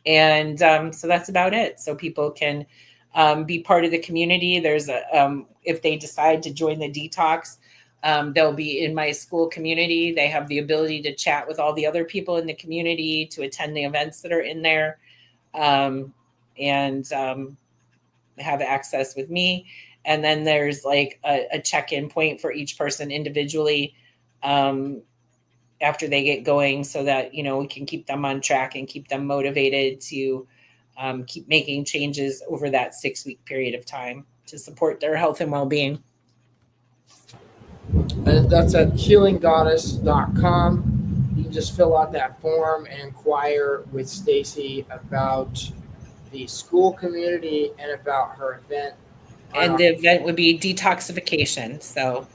And so that's about it. So people can be part of the community. There's if they decide to join the detox, they'll be in my school community. They have the ability to chat with all the other people in the community, to attend the events that are in there, and have access with me. And then there's like a check-in point for each person individually after they get going, so that, we can keep them on track and keep them motivated to keep making changes over that 6-week period of time to support their health and well-being. And that's at healinggoddess.com. You can just fill out that form and inquire with Stacy about the school community and about her event. And the event would be detoxification. So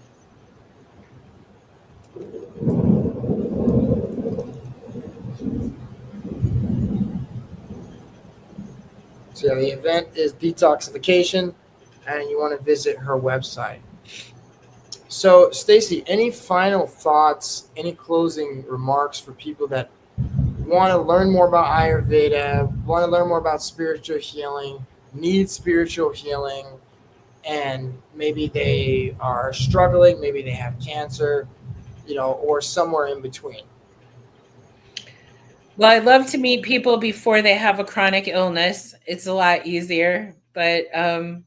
yeah, the event is detoxification, and you want to visit her website. So, Stacy, any final thoughts, any closing remarks for people that want to learn more about Ayurveda, want to learn more about spiritual healing, need spiritual healing, and maybe they are struggling, maybe they have cancer, or somewhere in between? Well, I'd love to meet people before they have a chronic illness. It's a lot easier, but can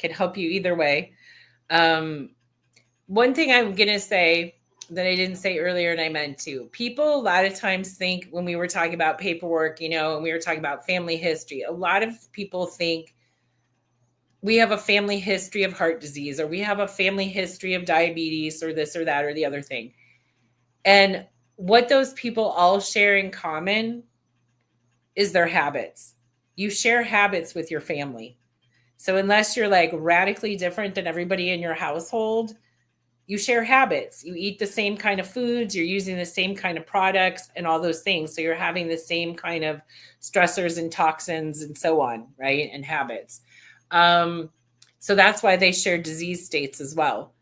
help you either way. One thing I'm going to say that I didn't say earlier and I meant to, people a lot of times think, when we were talking about paperwork, and we were talking about family history, a lot of people think we have a family history of heart disease, or we have a family history of diabetes, or this or that or the other thing. And what those people all share in common is their habits. You share habits with your family. So unless you're like radically different than everybody in your household, you share habits. You eat the same kind of foods, you're using the same kind of products and all those things. So you're having the same kind of stressors and toxins and so on, right? And habits. So that's why they share disease states as well.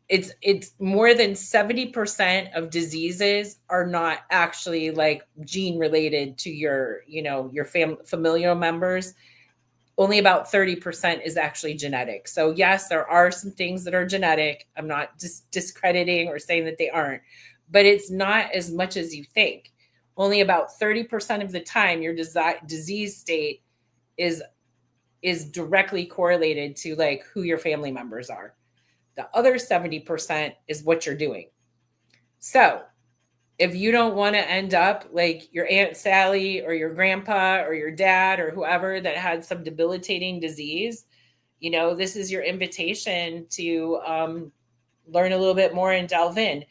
It's more than 70% of diseases are not actually like gene related to your familial members. Only about 30% is actually genetic. So yes, there are some things that are genetic. I'm not just discrediting or saying that they aren't, but it's not as much as you think. Only about 30% of the time your disease state is directly correlated to like who your family members are. The other 70% is what you're doing. So if you don't want to end up like your Aunt Sally or your grandpa or your dad or whoever that had some debilitating disease, this is your invitation to learn a little bit more and delve in.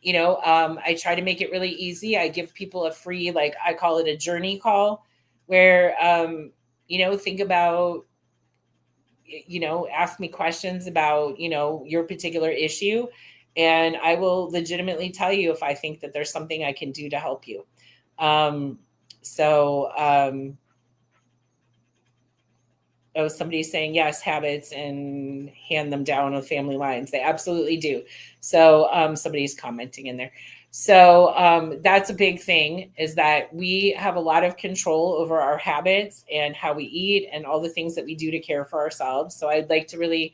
I try to make it really easy. I give people a free, like I call it a journey call, where, think about, ask me questions about, your particular issue. And I will legitimately tell you if I think that there's something I can do to help you. Somebody's saying yes, habits, and hand them down on family lines. They absolutely do. So somebody's commenting in there. So that's a big thing, is that we have a lot of control over our habits and how we eat and all the things that we do to care for ourselves. So I'd like to really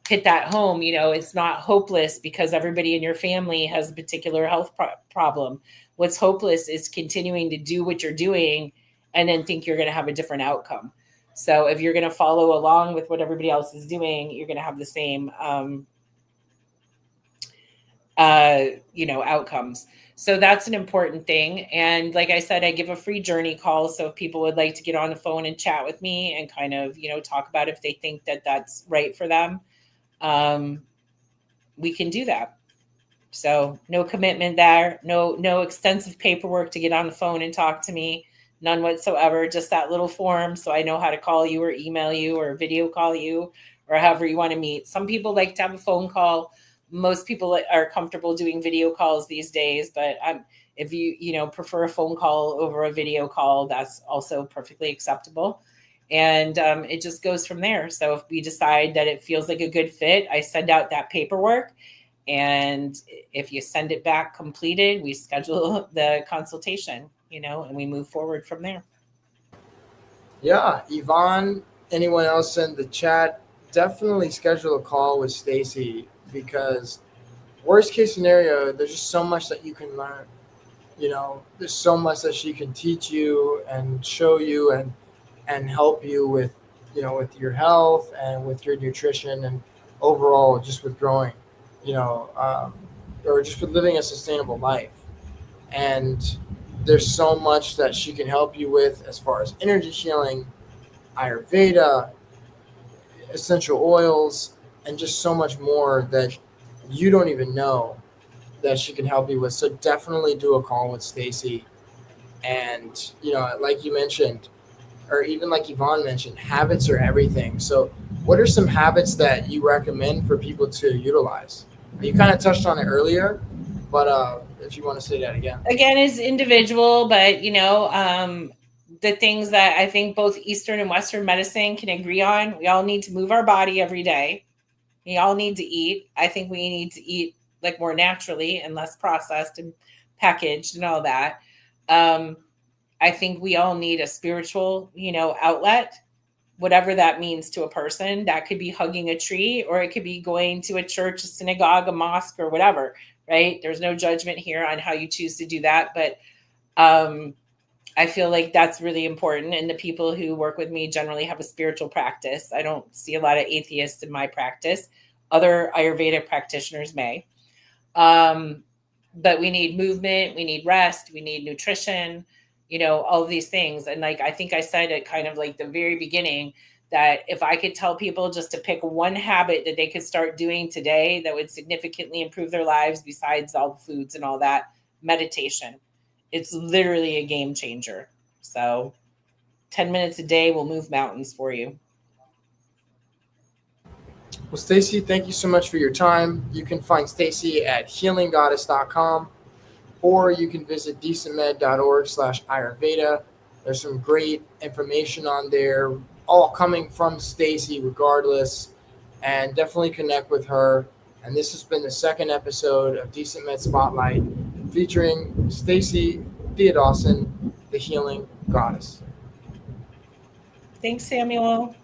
hit that home. It's not hopeless because everybody in your family has a particular health problem. What's hopeless is continuing to do what you're doing and then think you're going to have a different outcome. So if you're going to follow along with what everybody else is doing, you're going to have the same outcomes. So that's an important thing. And like I said, I give a free journey call. So if people would like to get on the phone and chat with me and kind of, talk about if they think that that's right for them, we can do that. So no commitment there, no extensive paperwork to get on the phone and talk to me, none whatsoever, just that little form. So I know how to call you or email you or video call you or however you want to meet. Some people like to have a phone call. Most people are comfortable doing video calls these days, but if you prefer a phone call over a video call, that's also perfectly acceptable. And it just goes from there. So if we decide that it feels like a good fit, I send out that paperwork. And if you send it back completed, we schedule the consultation. and we move forward from there. Yeah, Yvonne, anyone else in the chat, definitely schedule a call with Stacy because worst case scenario, there's just so much that you can learn. There's so much that she can teach you and show you and help you with, with your health and with your nutrition and overall just with growing, you know, um, or just with living a sustainable life. And there's so much that she can help you with as far as energy healing, Ayurveda, essential oils, and just so much more that you don't even know that she can help you with. So definitely do a call with Stacy. And, like you mentioned, or even like Yvonne mentioned, habits are everything. So, what are some habits that you recommend for people to utilize? You kind of touched on it earlier, but if you want to say that again. Again, it's individual, but the things that I think both Eastern and Western medicine can agree on, we all need to move our body every day. We all need to eat. I think we need to eat like more naturally and less processed and packaged and all that. Um, I think we all need a spiritual, outlet, whatever that means to a person. That could be hugging a tree, or it could be going to a church, a synagogue, a mosque, or whatever, right? There's no judgment here on how you choose to do that. But um, I feel like that's really important. And the people who work with me generally have a spiritual practice. I don't see a lot of atheists in my practice. Other Ayurvedic practitioners may. Um, but we need movement, we need rest, we need nutrition, all of these things. And like, I think I said at kind of like the very beginning that if I could tell people just to pick one habit that they could start doing today that would significantly improve their lives besides all the foods and all that, meditation. It's literally a game changer. So 10 minutes a day will move mountains for you. Well, Stacy, thank you so much for your time. You can find Stacy at healinggoddess.com, or you can visit decentmed.org/Ayurveda. There's some great information on there, all coming from Stacy regardless, and definitely connect with her. And this has been the second episode of Decent Med Spotlight featuring Stacy Theodossin, the Healing Goddess. Thanks, Samuel.